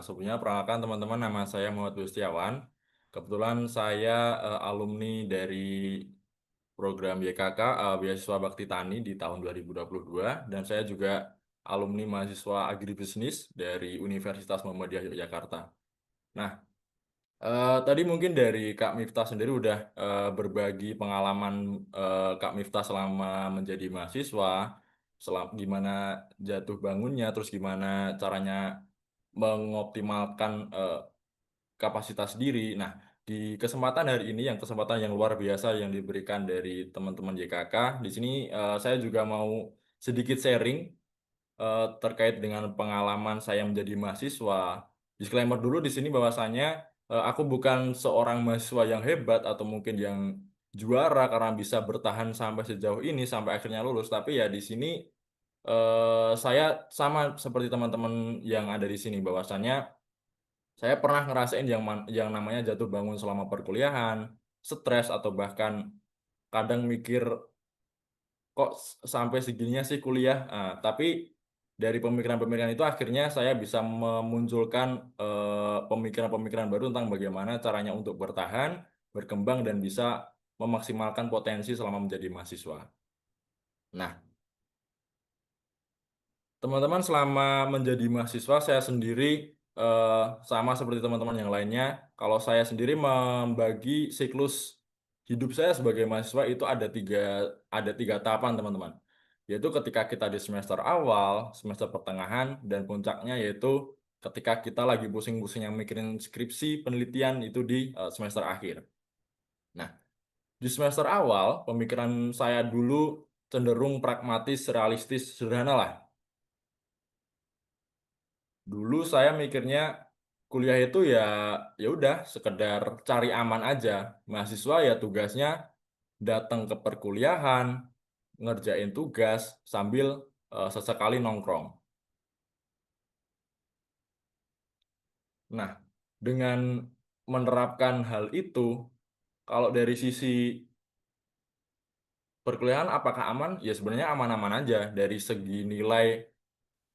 Sebelumnya, perkenalkan teman-teman, nama saya Muhammad Bustiawan. Kebetulan saya alumni dari program YKK, Beasiswa Bakti Tani di tahun 2022, dan saya juga alumni mahasiswa agribisnis dari Universitas Muhammadiyah Yogyakarta. Nah, tadi mungkin dari Kak Miftah sendiri udah berbagi pengalaman Kak Miftah selama menjadi mahasiswa, gimana jatuh bangunnya, terus gimana caranya mengoptimalkan kapasitas diri. Nah, di kesempatan hari ini, yang kesempatan yang luar biasa yang diberikan dari teman-teman YKK, di sini saya juga mau sedikit sharing terkait dengan pengalaman saya menjadi mahasiswa. Disclaimer dulu di sini bahwasanya aku bukan seorang mahasiswa yang hebat atau mungkin yang juara karena bisa bertahan sampai sejauh ini sampai akhirnya lulus. Tapi ya di sini saya sama seperti teman-teman yang ada di sini bahwasanya saya pernah ngerasain yang namanya jatuh bangun selama perkuliahan, stres atau bahkan kadang mikir kok sampai segininya sih kuliah. Nah, tapi dari pemikiran-pemikiran itu akhirnya saya bisa memunculkan pemikiran-pemikiran baru tentang bagaimana caranya untuk bertahan, berkembang dan bisa memaksimalkan potensi selama menjadi mahasiswa. Nah, teman-teman selama menjadi mahasiswa saya sendiri sama seperti teman-teman yang lainnya. Kalau saya sendiri membagi siklus hidup saya sebagai mahasiswa itu ada tiga tahapan teman-teman. Yaitu ketika kita di semester awal, semester pertengahan, dan puncaknya yaitu ketika kita lagi pusing-pusingnya mikirin skripsi, penelitian itu di semester akhir. Nah, di semester awal pemikiran saya dulu cenderung pragmatis, realistis, sederhana lah. Dulu saya mikirnya kuliah itu ya udah sekedar cari aman aja. Mahasiswa ya tugasnya datang ke perkuliahan, ngerjain tugas sambil sesekali nongkrong. Nah, dengan menerapkan hal itu, kalau dari sisi perkuliahan apakah aman? Ya sebenarnya aman-aman aja. Dari segi nilai,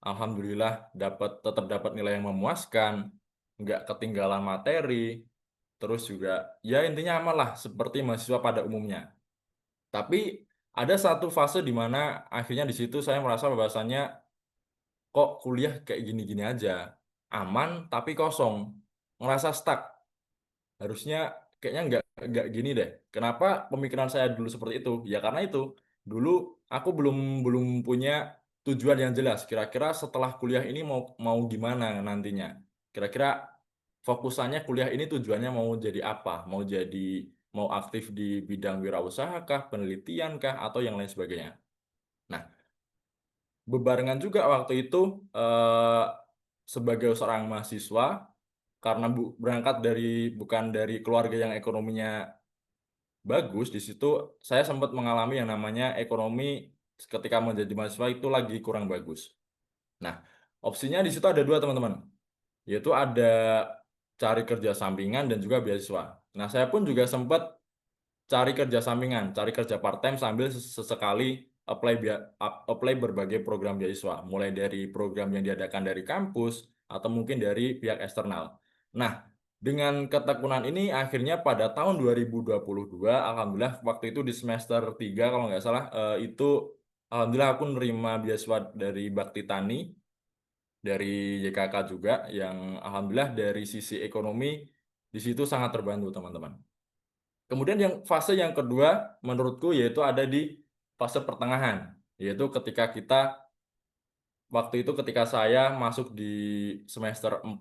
alhamdulillah tetap dapat nilai yang memuaskan, nggak ketinggalan materi, terus juga ya intinya aman lah seperti mahasiswa pada umumnya. Tapi ada satu fase di mana akhirnya di situ saya merasa bahwasannya kok kuliah kayak gini-gini aja, aman tapi kosong, ngerasa stuck. Harusnya kayaknya nggak gini deh. Kenapa pemikiran saya dulu seperti itu? Ya karena itu dulu aku belum belum punya tujuan yang jelas. Kira-kira setelah kuliah ini mau mau gimana nantinya? Kira-kira fokusannya kuliah ini tujuannya mau jadi apa? Mau aktif di bidang wirausaha kah, penelitian kah, atau yang lain sebagainya. Nah, bebarengan juga waktu itu eh, sebagai seorang mahasiswa karena berangkat bukan dari keluarga yang ekonominya bagus, di situ saya sempat mengalami yang namanya ekonomi ketika menjadi mahasiswa itu lagi kurang bagus. Nah, opsinya di situ ada dua teman-teman, yaitu ada cari kerja sampingan dan juga beasiswa. Nah, saya pun juga sempat cari kerja sampingan, cari kerja part-time sambil sesekali apply berbagai program beasiswa, mulai dari program yang diadakan dari kampus atau mungkin dari pihak eksternal. Nah, dengan ketekunan ini akhirnya pada tahun 2022, alhamdulillah waktu itu di semester 3 kalau nggak salah, itu alhamdulillah aku nerima beasiswa dari Bakti Tani, dari YKK juga, yang alhamdulillah dari sisi ekonomi di situ sangat terbantu teman-teman. Kemudian yang fase yang kedua menurutku yaitu ada di fase pertengahan, yaitu ketika saya masuk di semester 4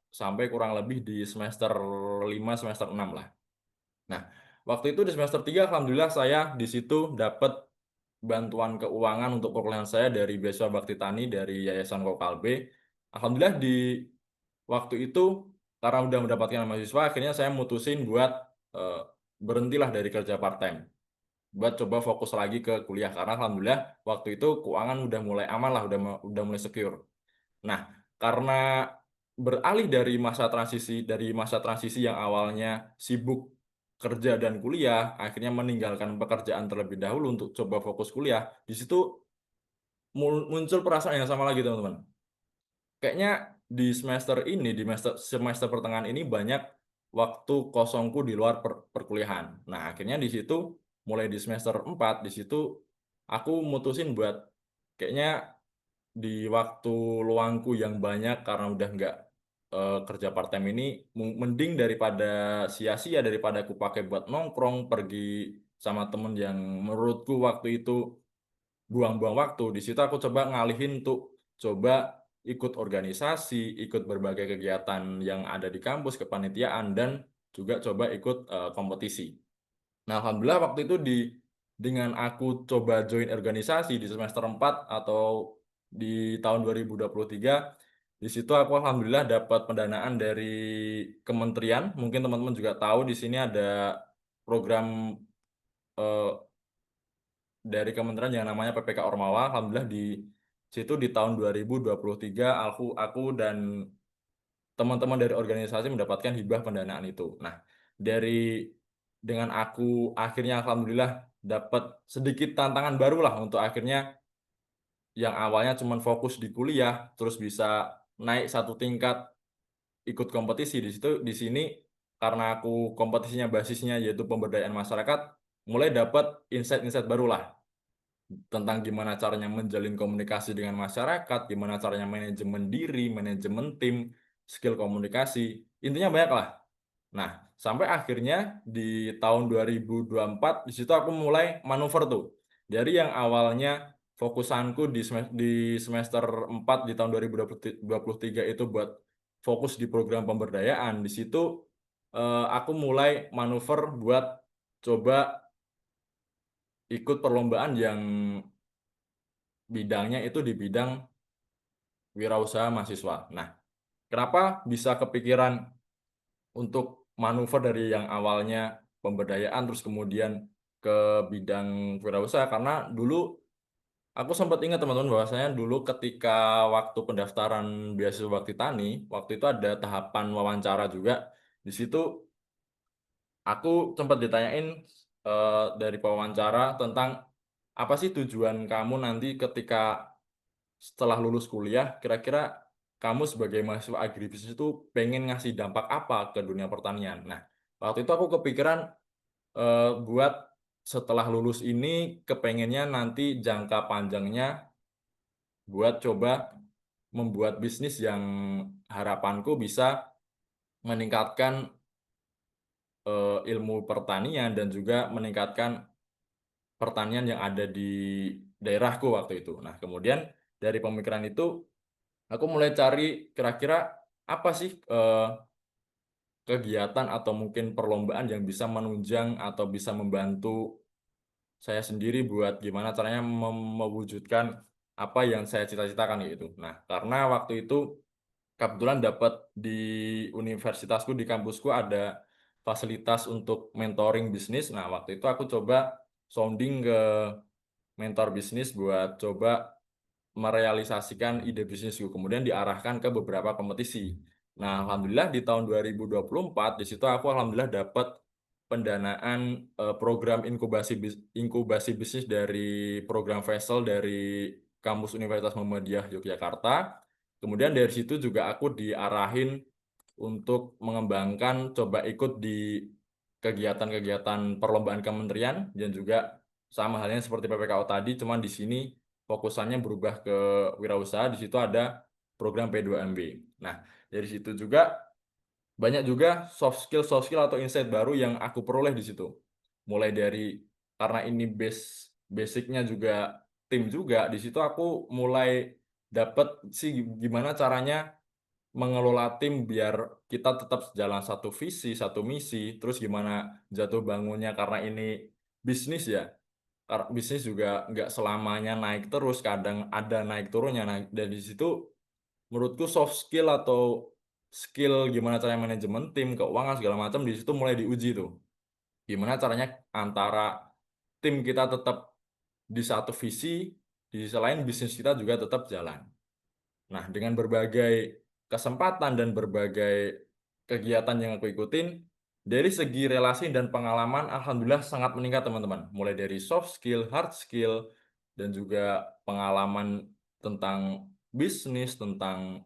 sampai kurang lebih di semester 5 semester 6 lah. Nah, waktu itu di semester 3 alhamdulillah saya di situ dapat bantuan keuangan untuk perkuliahan saya dari beasiswa Bakti Tani dari Yayasan Kokalbe. Alhamdulillah di waktu itu karena udah mendapatkan mahasiswa akhirnya saya mutusin buat eh, berhentilah dari kerja part time buat coba fokus lagi ke kuliah karena alhamdulillah waktu itu keuangan udah mulai aman lah, udah mulai secure. Nah, karena beralih dari masa transisi yang awalnya sibuk kerja dan kuliah, akhirnya meninggalkan pekerjaan terlebih dahulu untuk coba fokus kuliah. Di situ muncul perasaan yang sama lagi, teman-teman. Kayaknya di semester ini, di semester pertengahan ini banyak waktu kosongku di luar perkuliahan. Nah, akhirnya di situ mulai di semester 4 di situ aku mutusin buat kayaknya di waktu luangku yang banyak karena udah nggak kerja part time ini mending daripada sia-sia daripada aku pakai buat nongkrong pergi sama temen yang menurutku waktu itu buang-buang waktu. Di situ aku coba ngalihin untuk coba ikut organisasi, ikut berbagai kegiatan yang ada di kampus, kepanitiaan, dan juga coba ikut kompetisi. Nah, alhamdulillah waktu itu dengan aku coba join organisasi di semester 4 atau di tahun 2023, di situ aku alhamdulillah dapat pendanaan dari kementerian. Mungkin teman-teman juga tahu di sini ada program eh, dari kementerian yang namanya PPK Ormawa. Alhamdulillah di situ di tahun 2023 aku dan teman-teman dari organisasi mendapatkan hibah pendanaan itu. Nah, dengan aku akhirnya alhamdulillah dapat sedikit tantangan baru lah untuk akhirnya yang awalnya cuma fokus di kuliah terus bisa naik satu tingkat ikut kompetisi di sini karena aku kompetisinya basisnya yaitu pemberdayaan masyarakat, mulai dapat insight-insight baru lah tentang gimana caranya menjalin komunikasi dengan masyarakat, gimana caranya manajemen diri, manajemen tim, skill komunikasi, intinya banyak lah. Nah, sampai akhirnya di tahun 2024 di situ aku mulai manuver tuh. Dari yang awalnya fokusanku di semester 4 di tahun 2023 itu buat fokus di program pemberdayaan. Di situ aku mulai manuver buat coba ikut perlombaan yang bidangnya itu di bidang wirausaha mahasiswa. Nah, kenapa bisa kepikiran untuk manuver dari yang awalnya pemberdayaan terus kemudian ke bidang wirausaha? Karena dulu aku sempat ingat teman-teman bahwasanya dulu ketika waktu pendaftaran beasiswa Bakti Tani, waktu itu ada tahapan wawancara juga. Di situ aku sempat ditanyain dari pewawancara tentang apa sih tujuan kamu nanti ketika setelah lulus kuliah, kira-kira kamu sebagai mahasiswa agribisnis itu pengen ngasih dampak apa ke dunia pertanian? Nah, waktu itu aku kepikiran buat setelah lulus ini kepengennya nanti jangka panjangnya buat coba membuat bisnis yang harapanku bisa meningkatkan ilmu pertanian dan juga meningkatkan pertanian yang ada di daerahku waktu itu. Nah, kemudian dari pemikiran itu aku mulai cari kira-kira apa sih kegiatan atau mungkin perlombaan yang bisa menunjang atau bisa membantu saya sendiri buat gimana caranya mewujudkan apa yang saya cita-citakan gitu. Nah, karena waktu itu kebetulan dapat di universitasku, di kampusku ada fasilitas untuk mentoring bisnis. Nah, waktu itu aku coba sounding ke mentor bisnis buat coba merealisasikan ide bisnisku, kemudian diarahkan ke beberapa kompetisi. Nah, alhamdulillah di tahun 2024 di situ aku alhamdulillah dapat pendanaan program inkubasi bisnis dari program Vessel dari kampus Universitas Muhammadiyah Yogyakarta. Kemudian dari situ juga aku diarahin untuk mengembangkan coba ikut di kegiatan-kegiatan perlombaan kementerian dan juga sama halnya seperti PPKO tadi, cuman di sini fokusannya berubah ke wirausaha. Di situ ada program P2MB. Nah, dari situ juga banyak juga soft skill atau insight baru yang aku peroleh di situ. Mulai dari karena ini basicnya juga tim juga, di situ aku mulai dapet sih gimana caranya mengelola tim biar kita tetap jalan satu visi, satu misi, terus gimana jatuh bangunnya karena ini bisnis ya. Bisnis juga nggak selamanya naik terus, kadang ada naik turunnya. Nah, dari situ menurutku soft skill atau skill gimana caranya manajemen tim, keuangan segala macam di situ mulai diuji tuh. Gimana caranya antara tim kita tetap di satu visi, di sisi lain bisnis kita juga tetap jalan. Nah, dengan berbagai kesempatan dan berbagai kegiatan yang aku ikutin, dari segi relasi dan pengalaman, alhamdulillah sangat meningkat teman-teman. Mulai dari soft skill, hard skill, dan juga pengalaman tentang bisnis, tentang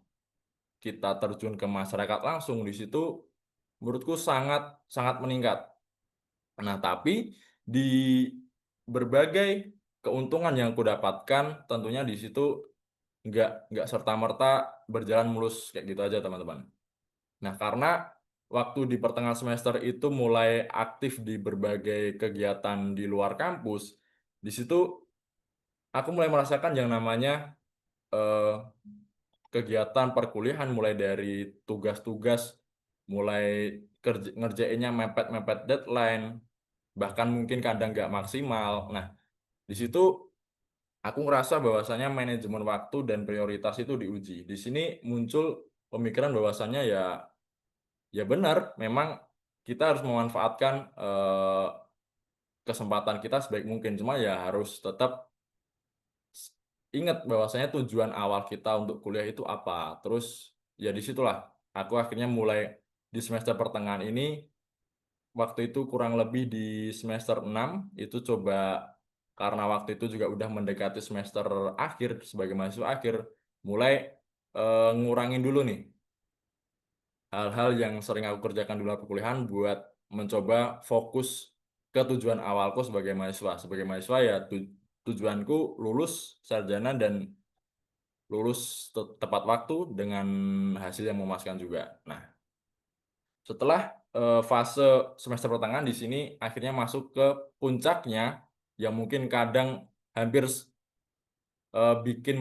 kita terjun ke masyarakat langsung di situ, menurutku sangat sangat meningkat. Nah, tapi di berbagai keuntungan yang aku dapatkan, tentunya di situ nggak serta-merta berjalan mulus kayak gitu aja teman-teman. Nah, karena waktu di pertengahan semester itu mulai aktif di berbagai kegiatan di luar kampus, di situ aku mulai merasakan yang namanya eh, kegiatan perkuliahan mulai dari tugas-tugas mulai ngerjainnya mepet-mepet deadline, bahkan mungkin kadang nggak maksimal. Nah, di situ aku ngerasa bahwasanya manajemen waktu dan prioritas itu diuji. Di sini muncul pemikiran bahwasanya ya benar, memang kita harus memanfaatkan kesempatan kita sebaik mungkin. Cuma ya harus tetap ingat bahwasanya tujuan awal kita untuk kuliah itu apa. Terus ya disitulah aku akhirnya mulai di semester pertengahan ini, waktu itu kurang lebih di semester 6 itu coba, karena waktu itu juga udah mendekati semester akhir sebagai mahasiswa akhir, mulai ngurangin dulu nih hal-hal yang sering aku kerjakan di luar perkuliahan buat mencoba fokus ke tujuan awalku sebagai mahasiswa. Sebagai mahasiswa ya tujuanku lulus sarjana dan lulus tepat waktu dengan hasil yang memuaskan juga. Nah, setelah fase semester pertengahan di sini akhirnya masuk ke puncaknya yang mungkin kadang hampir bikin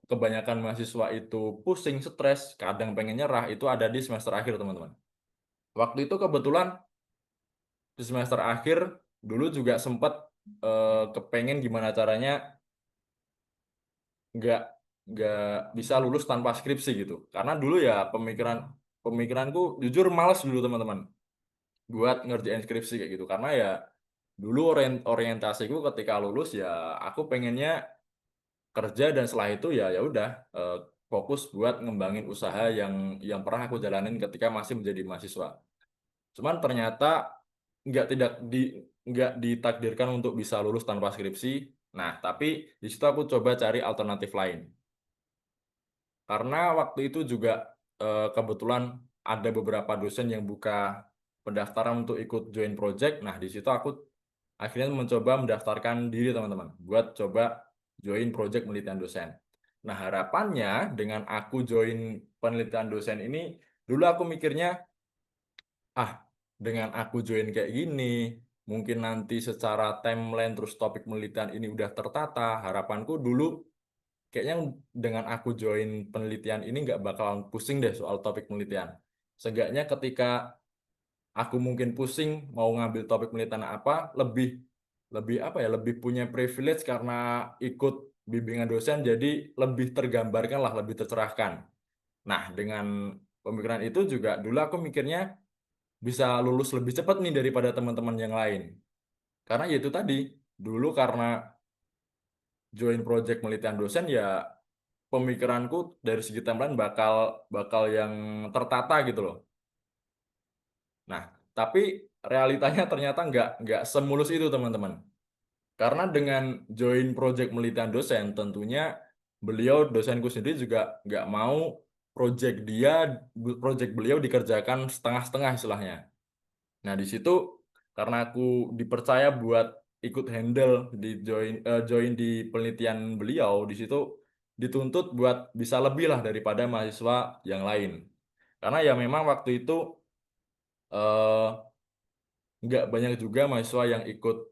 kebanyakan mahasiswa itu pusing, stres, kadang pengen nyerah, itu ada di semester akhir, teman-teman. Waktu itu kebetulan di semester akhir dulu juga sempat kepengen gimana caranya nggak nggak bisa lulus tanpa skripsi gitu. Karena dulu ya pemikiranku jujur malas dulu, teman-teman, buat ngerjain skripsi kayak gitu. Karena ya dulu orientasiku ketika lulus ya aku pengennya kerja, dan setelah itu ya udah fokus buat ngembangin usaha yang pernah aku jalanin ketika masih menjadi mahasiswa. Cuman ternyata nggak tidak di nggak ditakdirkan untuk bisa lulus tanpa skripsi. Nah, tapi di situ aku coba cari alternatif lain. Karena waktu itu juga kebetulan ada beberapa dosen yang buka pendaftaran untuk ikut join project. Nah, di situ aku akhirnya mencoba mendaftarkan diri, teman-teman, buat coba join project penelitian dosen. Nah, harapannya dengan aku join penelitian dosen ini, dulu aku mikirnya, dengan aku join kayak gini, mungkin nanti secara timeline terus topik penelitian ini udah tertata. Harapanku dulu kayaknya dengan aku join penelitian ini nggak bakalan pusing deh soal topik penelitian. Seenggaknya ketika aku mungkin pusing mau ngambil topik penelitian apa, lebih lebih apa ya, lebih punya privilege karena ikut bimbingan dosen, jadi lebih tergambarkan lah, lebih tercerahkan. Nah, dengan pemikiran itu juga dulu aku mikirnya bisa lulus lebih cepat nih daripada teman-teman yang lain. Karena ya itu tadi, dulu karena join project penelitian dosen ya pemikiranku dari segi timeline bakal bakal yang tertata gitu loh. Nah, tapi realitanya ternyata nggak semulus itu, teman-teman. Karena dengan join project penelitian dosen, tentunya dosenku sendiri juga nggak mau project beliau dikerjakan setengah-setengah istilahnya. Nah, di situ karena aku dipercaya buat ikut handle join di penelitian beliau, di situ dituntut buat bisa lebih lah daripada mahasiswa yang lain. Karena ya memang waktu itu eh, nggak banyak juga mahasiswa yang ikut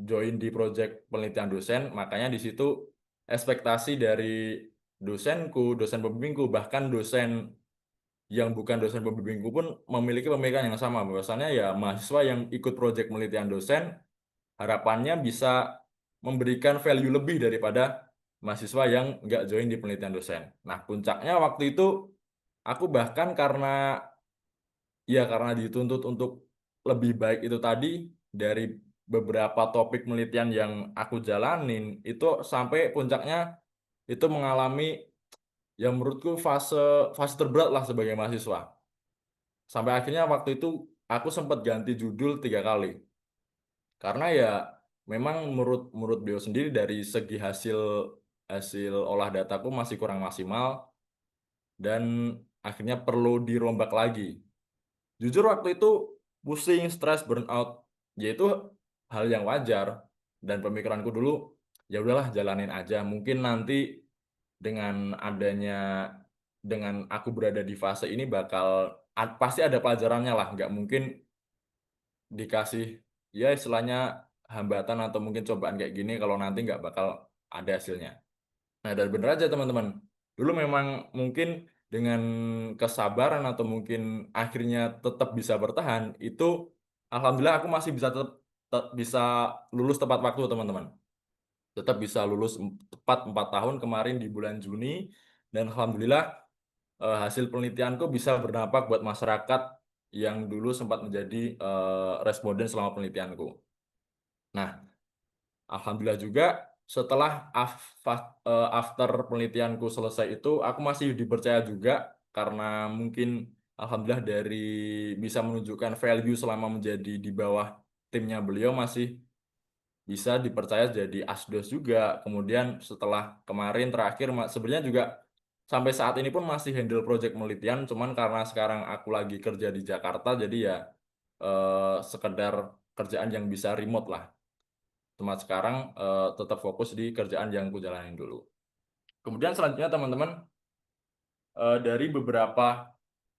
join di project penelitian dosen, makanya di situ ekspektasi dari dosen pembimbingku, bahkan dosen yang bukan dosen pembimbingku pun memiliki pemikiran yang sama, bahwasannya ya mahasiswa yang ikut proyek penelitian dosen harapannya bisa memberikan value lebih daripada mahasiswa yang nggak join di penelitian dosen. Nah, puncaknya waktu itu aku bahkan karena dituntut untuk lebih baik itu tadi, dari beberapa topik penelitian yang aku jalanin itu sampai puncaknya itu mengalami yang menurutku fase fase terberat lah sebagai mahasiswa. Sampai akhirnya waktu itu aku sempat ganti judul 3 kali. Karena ya memang menurut menurut beliau sendiri dari segi hasil hasil olah dataku masih kurang maksimal dan akhirnya perlu dirombak lagi. Jujur waktu itu pusing, stres, burnout, yaitu hal yang wajar, dan pemikiranku dulu ya udahlah jalanin aja. Mungkin nanti dengan adanya dengan aku berada di fase ini pasti ada pelajarannya lah, nggak mungkin dikasih ya istilahnya hambatan atau mungkin cobaan kayak gini kalau nanti nggak bakal ada hasilnya. Nah, dan bener aja, teman-teman. Dulu memang mungkin dengan kesabaran atau mungkin akhirnya tetap bisa bertahan, itu alhamdulillah aku masih bisa bisa lulus tepat waktu, teman-teman. Tetap bisa lulus tepat 4 tahun kemarin di bulan Juni, dan alhamdulillah hasil penelitianku bisa berdampak buat masyarakat yang dulu sempat menjadi responden selama penelitianku. Nah, alhamdulillah juga setelah after penelitianku selesai itu, aku masih dipercaya juga karena mungkin alhamdulillah dari bisa menunjukkan value selama menjadi di bawah timnya beliau, masih bisa dipercaya jadi asdos juga. Kemudian setelah kemarin terakhir sebenarnya juga sampai saat ini pun masih handle project penelitian, cuman karena sekarang aku lagi kerja di Jakarta, jadi ya sekedar kerjaan yang bisa remote lah. Cuma sekarang tetap fokus di kerjaan yang aku jalanin dulu. Kemudian selanjutnya teman-teman, dari beberapa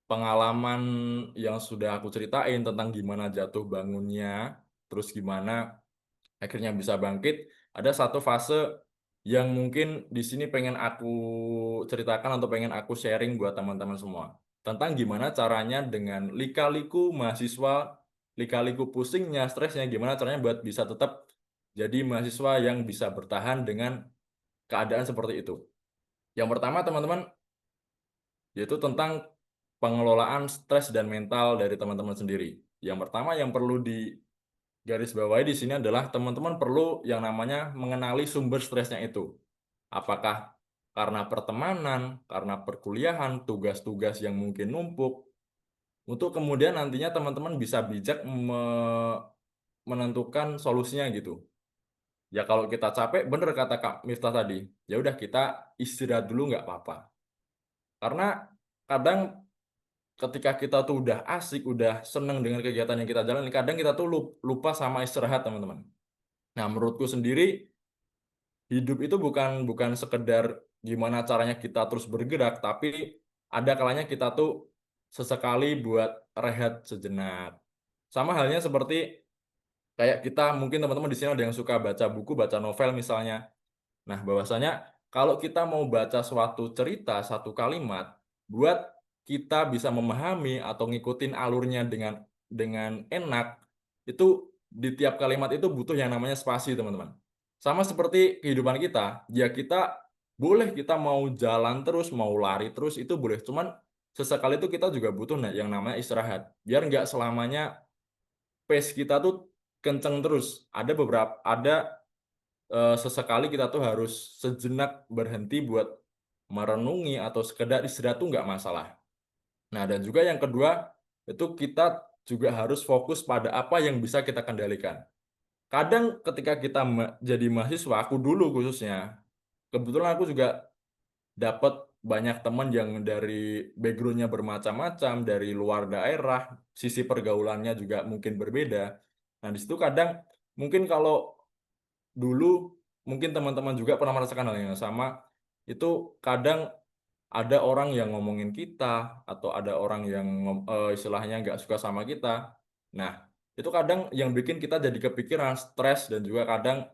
pengalaman yang sudah aku ceritain tentang gimana jatuh bangunnya, terus gimana akhirnya bisa bangkit, ada satu fase yang mungkin di sini pengen aku ceritakan atau pengen aku sharing buat teman-teman semua. Tentang gimana caranya dengan lika-liku mahasiswa, lika-liku pusingnya, stresnya, gimana caranya buat bisa tetap jadi mahasiswa yang bisa bertahan dengan keadaan seperti itu. Yang pertama teman-teman, yaitu tentang pengelolaan stres dan mental dari teman-teman sendiri. Yang pertama yang perlu garis bawahi di sini adalah teman-teman perlu yang namanya mengenali sumber stresnya itu. Apakah karena pertemanan, karena perkuliahan, tugas-tugas yang mungkin numpuk, untuk kemudian nantinya teman-teman bisa bijak menentukan solusinya gitu. Ya kalau kita capek, bener kata Kak Miftah tadi, ya udah kita istirahat dulu nggak apa-apa. Karena kadang ketika kita tuh udah asik, udah seneng dengan kegiatan yang kita jalani, kadang kita tuh lupa sama istirahat, teman-teman. Nah, menurutku sendiri, hidup itu bukan bukan sekedar gimana caranya kita terus bergerak, tapi ada kalanya kita tuh sesekali buat rehat sejenak. Sama halnya seperti kayak kita, mungkin teman-teman di sini ada yang suka baca buku, baca novel misalnya. Nah, bahwasanya kalau kita mau baca suatu cerita, satu kalimat, buat kita bisa memahami atau ngikutin alurnya dengan enak, itu di tiap kalimat itu butuh yang namanya spasi, teman-teman. Sama seperti kehidupan kita, ya kita boleh kita mau jalan terus, mau lari terus, itu boleh. Cuman sesekali itu kita juga butuh yang namanya istirahat. Biar nggak selamanya pace kita tuh kenceng terus. Ada sesekali kita tuh harus sejenak berhenti buat merenungi atau sekedar istirahat tuh nggak masalah. Nah, dan juga yang kedua, itu kita juga harus fokus pada apa yang bisa kita kendalikan. Kadang ketika kita jadi mahasiswa, aku dulu khususnya, kebetulan aku juga dapat banyak teman yang dari backgroundnya bermacam-macam, dari luar daerah, sisi pergaulannya juga mungkin berbeda. Nah, di situ kadang mungkin kalau dulu mungkin teman-teman juga pernah merasakan hal yang sama, itu kadang ada orang yang ngomongin kita atau ada orang yang istilahnya nggak suka sama kita. Nah, itu kadang yang bikin kita jadi kepikiran, stres, dan juga kadang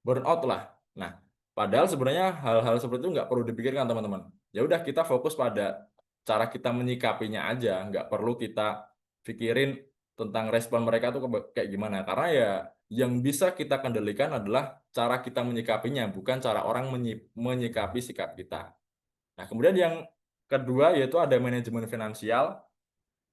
burnout lah. Nah, padahal sebenarnya hal-hal seperti itu nggak perlu dipikirkan, teman-teman. Ya udah, kita fokus pada cara kita menyikapinya aja, nggak perlu kita pikirin tentang respon mereka tuh kayak gimana. Karena ya yang bisa kita kendalikan adalah cara kita menyikapinya, bukan cara orang menyikapi sikap kita. Nah, kemudian yang kedua yaitu ada manajemen finansial.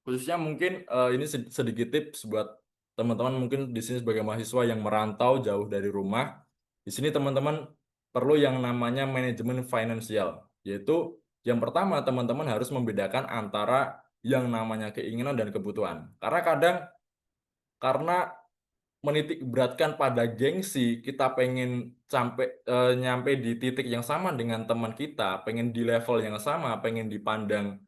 Khususnya mungkin ini sedikit tips buat teman-teman mungkin di sini sebagai mahasiswa yang merantau jauh dari rumah. Di sini teman-teman perlu yang namanya manajemen finansial, yaitu yang pertama teman-teman harus membedakan antara yang namanya keinginan dan kebutuhan. Karena kadang karena menitik beratkan pada gengsi, kita pengen nyampe di titik yang sama dengan teman kita, pengen di level yang sama, pengen dipandang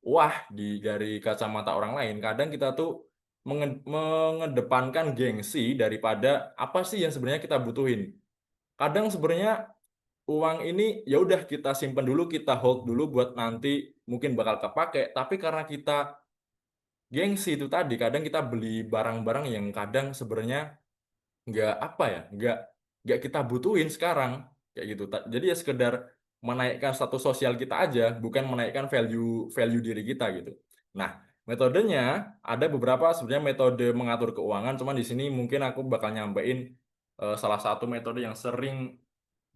wah dari kacamata orang lain. Kadang kita tuh mengedepankan gengsi daripada apa sih yang sebenarnya kita butuhin. Kadang sebenarnya uang ini ya udah kita simpen dulu, kita hold dulu buat nanti mungkin bakal kepake, tapi karena kita gengsi itu tadi, kadang kita beli barang-barang yang kadang sebenarnya nggak apa ya, nggak kita butuhin sekarang kayak gitu. Jadi ya sekedar menaikkan status sosial kita aja, bukan menaikkan value value diri kita gitu. Nah, metodenya ada beberapa sebenarnya metode mengatur keuangan, cuman di sini mungkin aku bakal nyampein salah satu metode yang sering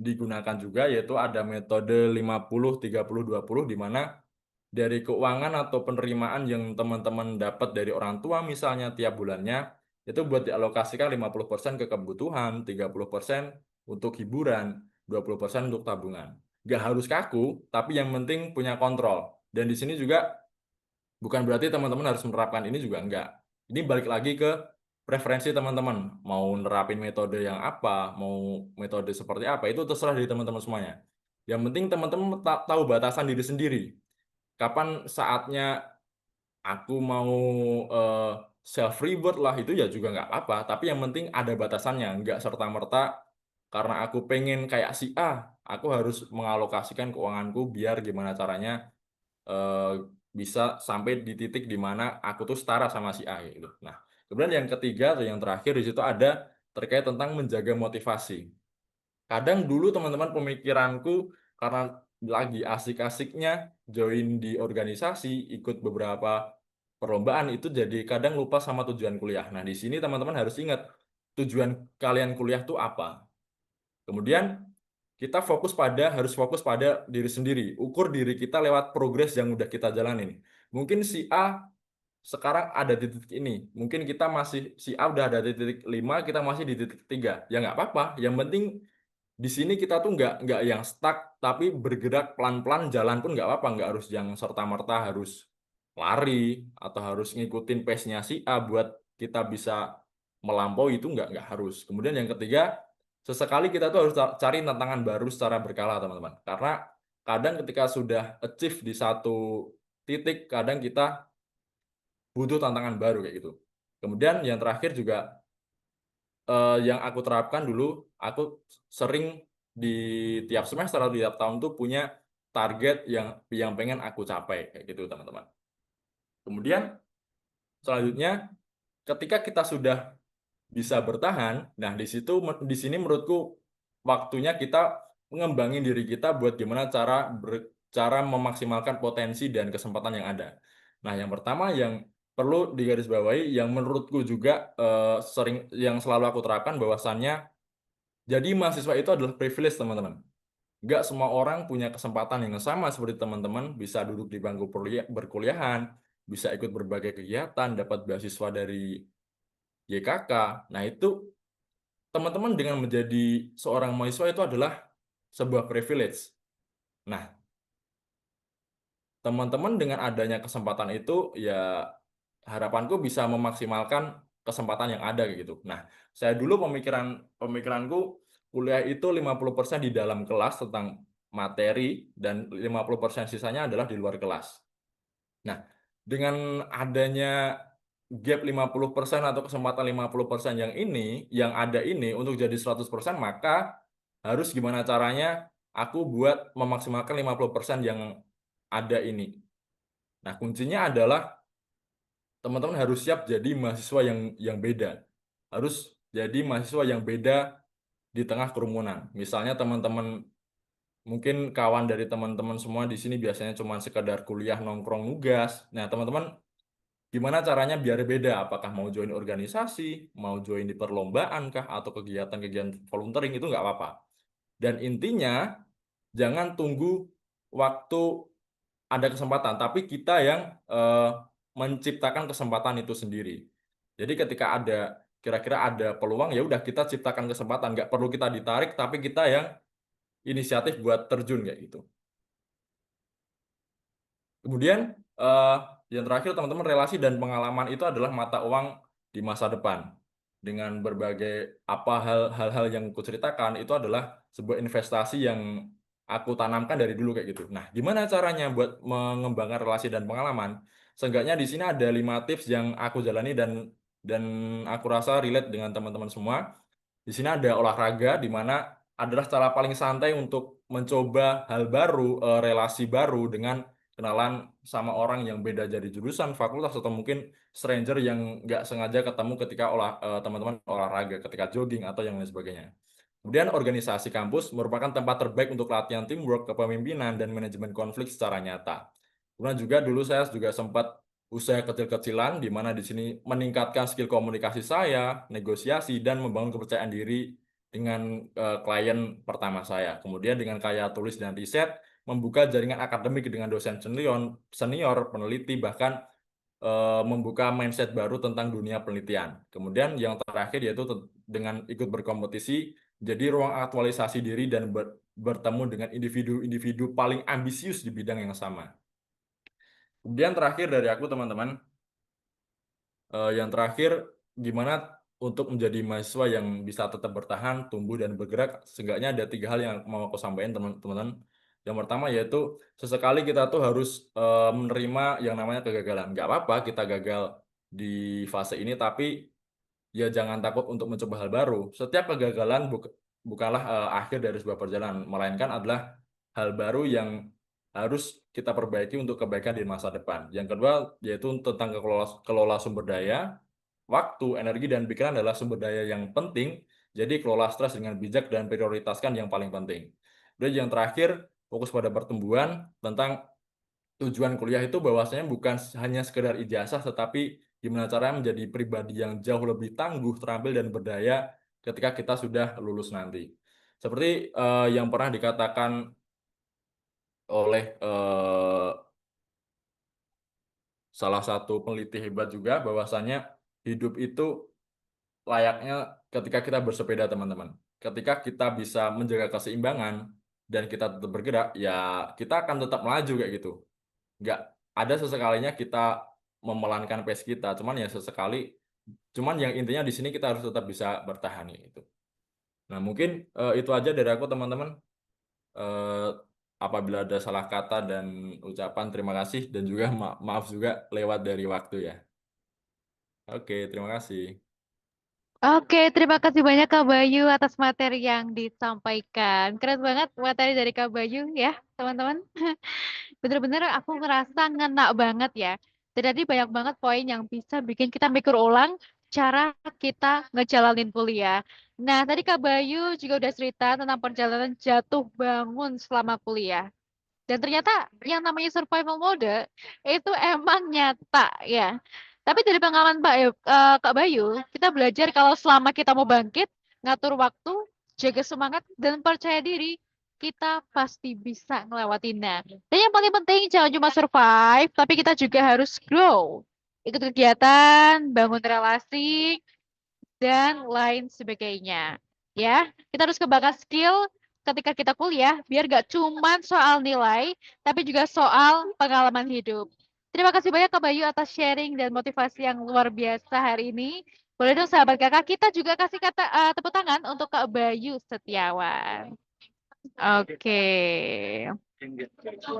digunakan juga, yaitu ada metode 50-30-20, di mana dari keuangan atau penerimaan yang teman-teman dapat dari orang tua misalnya tiap bulannya, itu buat dialokasikan 50% ke kebutuhan, 30% untuk hiburan, 20% untuk tabungan. Nggak harus kaku, tapi yang penting punya kontrol. Dan di sini juga bukan berarti teman-teman harus menerapkan ini, juga enggak. Ini balik lagi ke preferensi teman-teman. Mau nerapin metode yang apa, mau metode seperti apa, itu terserah dari teman-teman semuanya. Yang penting teman-teman tahu batasan diri sendiri. Kapan saatnya aku mau self reward lah, itu ya juga nggak apa-apa. Tapi yang penting ada batasannya, nggak serta-merta karena aku pengen kayak si A, aku harus mengalokasikan keuanganku biar gimana caranya eh, bisa sampai di titik di mana aku tuh setara sama si A gitu. Nah, kemudian yang ketiga atau yang terakhir di situ ada terkait tentang menjaga motivasi. Kadang dulu teman-teman pemikiranku karena lagi asik-asiknya join di organisasi, ikut beberapa perlombaan, itu jadi kadang lupa sama tujuan kuliah. Nah, di sini teman-teman harus ingat tujuan kalian kuliah tuh apa. Kemudian kita harus fokus pada diri sendiri. Ukur diri kita lewat progres yang udah kita jalanin. Mungkin si A sekarang ada di titik ini. Mungkin kita masih, si A udah ada di titik 5, kita masih di titik 3. Ya nggak apa-apa. Yang penting di sini kita tuh nggak yang stuck, tapi bergerak pelan-pelan, jalan pun nggak apa-apa. Nggak harus yang serta-merta harus lari atau harus ngikutin pace-nya si A buat kita bisa melampaui, itu nggak harus. Kemudian yang ketiga, sesekali kita tuh harus cari tantangan baru secara berkala, teman-teman. Karena kadang ketika sudah achieve di satu titik, kadang kita butuh tantangan baru kayak gitu. Kemudian yang terakhir juga yang aku terapkan dulu, aku sering di tiap semester atau tiap tahun tuh punya target yang pengen aku capai kayak gitu, teman-teman. Kemudian selanjutnya ketika kita sudah bisa bertahan, nah di sini menurutku waktunya kita mengembangin diri kita buat gimana cara memaksimalkan potensi dan kesempatan yang ada. Nah, yang pertama yang perlu digarisbawahi, yang menurutku juga yang selalu aku terapkan, bahwasannya jadi mahasiswa itu adalah privilege, teman-teman. Nggak semua orang punya kesempatan yang sama seperti teman-teman, bisa duduk di bangku berkuliahan, bisa ikut berbagai kegiatan, dapat beasiswa dari YKK. Nah, itu teman-teman dengan menjadi seorang mahasiswa itu adalah sebuah privilege. Nah, teman-teman dengan adanya kesempatan itu, ya harapanku bisa memaksimalkan kesempatan yang ada kayak gitu. Nah, saya dulu pemikiranku kuliah itu 50% di dalam kelas tentang materi dan 50% sisanya adalah di luar kelas. Nah, dengan adanya gap 50% atau kesempatan 50% yang ada ini untuk jadi 100%, maka harus gimana caranya aku buat memaksimalkan 50% yang ada ini. Nah, kuncinya adalah teman-teman harus siap jadi mahasiswa yang beda. Harus jadi mahasiswa yang beda di tengah kerumunan. Misalnya teman-teman, mungkin kawan dari teman-teman semua di sini biasanya cuma sekedar kuliah nongkrong nugas. Nah, teman-teman gimana caranya biar beda? Apakah mau join organisasi, mau join di perlombaan kah, atau kegiatan-kegiatan volunteering, itu nggak apa-apa. Dan intinya, jangan tunggu waktu ada kesempatan, tapi kita yang menciptakan kesempatan itu sendiri. Jadi ketika kira-kira ada peluang, ya udah kita ciptakan kesempatan, nggak perlu kita ditarik, tapi kita yang inisiatif buat terjun kayak gitu. Kemudian eh, yang terakhir, teman-teman, relasi dan pengalaman itu adalah mata uang di masa depan. Dengan berbagai hal-hal yang kuceritakan, itu adalah sebuah investasi yang aku tanamkan dari dulu kayak gitu. Nah, gimana caranya buat mengembangkan relasi dan pengalaman? Seenggaknya di sini ada 5 tips yang aku jalani dan aku rasa relate dengan teman-teman semua. Di sini ada olahraga, di mana adalah cara paling santai untuk mencoba hal baru, relasi baru dengan kenalan sama orang yang beda dari jurusan, fakultas, atau mungkin stranger yang nggak sengaja ketemu ketika teman-teman olahraga, ketika jogging atau yang lain sebagainya. Kemudian organisasi kampus merupakan tempat terbaik untuk latihan teamwork, kepemimpinan, dan manajemen konflik secara nyata. Kemudian juga dulu saya juga sempat usaha kecil-kecilan, di mana di sini meningkatkan skill komunikasi saya, negosiasi, dan membangun kepercayaan diri dengan klien pertama saya. Kemudian dengan karya tulis dan riset, membuka jaringan akademik dengan dosen senior, peneliti, bahkan membuka mindset baru tentang dunia penelitian. Kemudian yang terakhir yaitu dengan ikut berkompetisi, jadi ruang aktualisasi diri dan bertemu dengan individu-individu paling ambisius di bidang yang sama. Kemudian terakhir dari aku teman-teman, yang terakhir gimana untuk menjadi mahasiswa yang bisa tetap bertahan, tumbuh dan bergerak. Seenggaknya ada 3 hal yang mau aku sampaikan teman-teman. Yang pertama yaitu sesekali kita tuh harus menerima yang namanya kegagalan. Nggak apa-apa kita gagal di fase ini, tapi ya jangan takut untuk mencoba hal baru. Setiap kegagalan bukanlah akhir dari sebuah perjalanan, melainkan adalah hal baru yang harus kita perbaiki untuk kebaikan di masa depan. Yang kedua yaitu tentang kelola sumber daya, waktu, energi, dan pikiran adalah sumber daya yang penting. Jadi kelola stres dengan bijak dan prioritaskan yang paling penting. Dan yang terakhir, fokus pada pertumbuhan tentang tujuan kuliah itu bahwasanya bukan hanya sekedar ijazah, tetapi gimana caranya menjadi pribadi yang jauh lebih tangguh, terampil, dan berdaya ketika kita sudah lulus nanti. Seperti yang pernah dikatakan oleh salah satu peneliti hebat juga, bahwasanya hidup itu layaknya ketika kita bersepeda, teman-teman. Ketika kita bisa menjaga keseimbangan dan kita tetap bergerak, ya kita akan tetap melaju kayak gitu. Nggak ada sesekalinya kita memelankan pace kita, cuman ya sesekali, cuman yang intinya di sini kita harus tetap bisa bertahan gitu. Nah mungkin itu aja dari aku teman-teman. Eh, Apabila ada salah kata dan ucapan, terima kasih, dan juga maaf juga lewat dari waktu ya. Oke, terima kasih. Oke, terima kasih banyak Kak Bayu atas materi yang disampaikan. Keren banget materi dari Kak Bayu ya, teman-teman. Bener-bener aku ngerasa ngena banget ya. Jadi banyak banget poin yang bisa bikin kita mikir ulang cara kita ngejalanin kuliah. Nah, tadi Kak Bayu juga udah cerita tentang perjalanan jatuh bangun selama kuliah. Dan ternyata yang namanya survival mode itu emang nyata ya. Tapi dari pengalaman Kak Bayu, kita belajar kalau selama kita mau bangkit, ngatur waktu, jaga semangat, dan percaya diri, kita pasti bisa ngelewatinnya. Dan yang paling penting jangan cuma survive, tapi kita juga harus grow. Ikut kegiatan, bangun relasi, dan lain sebagainya. Ya, kita harus kembangkan skill ketika kita kuliah, biar gak cuma soal nilai, tapi juga soal pengalaman hidup. Terima kasih banyak Kak Bayu atas sharing dan motivasi yang luar biasa hari ini. Boleh dong sahabat kakak, kita juga kasih kata tepuk tangan untuk Kak Bayu Setiawan. Oke.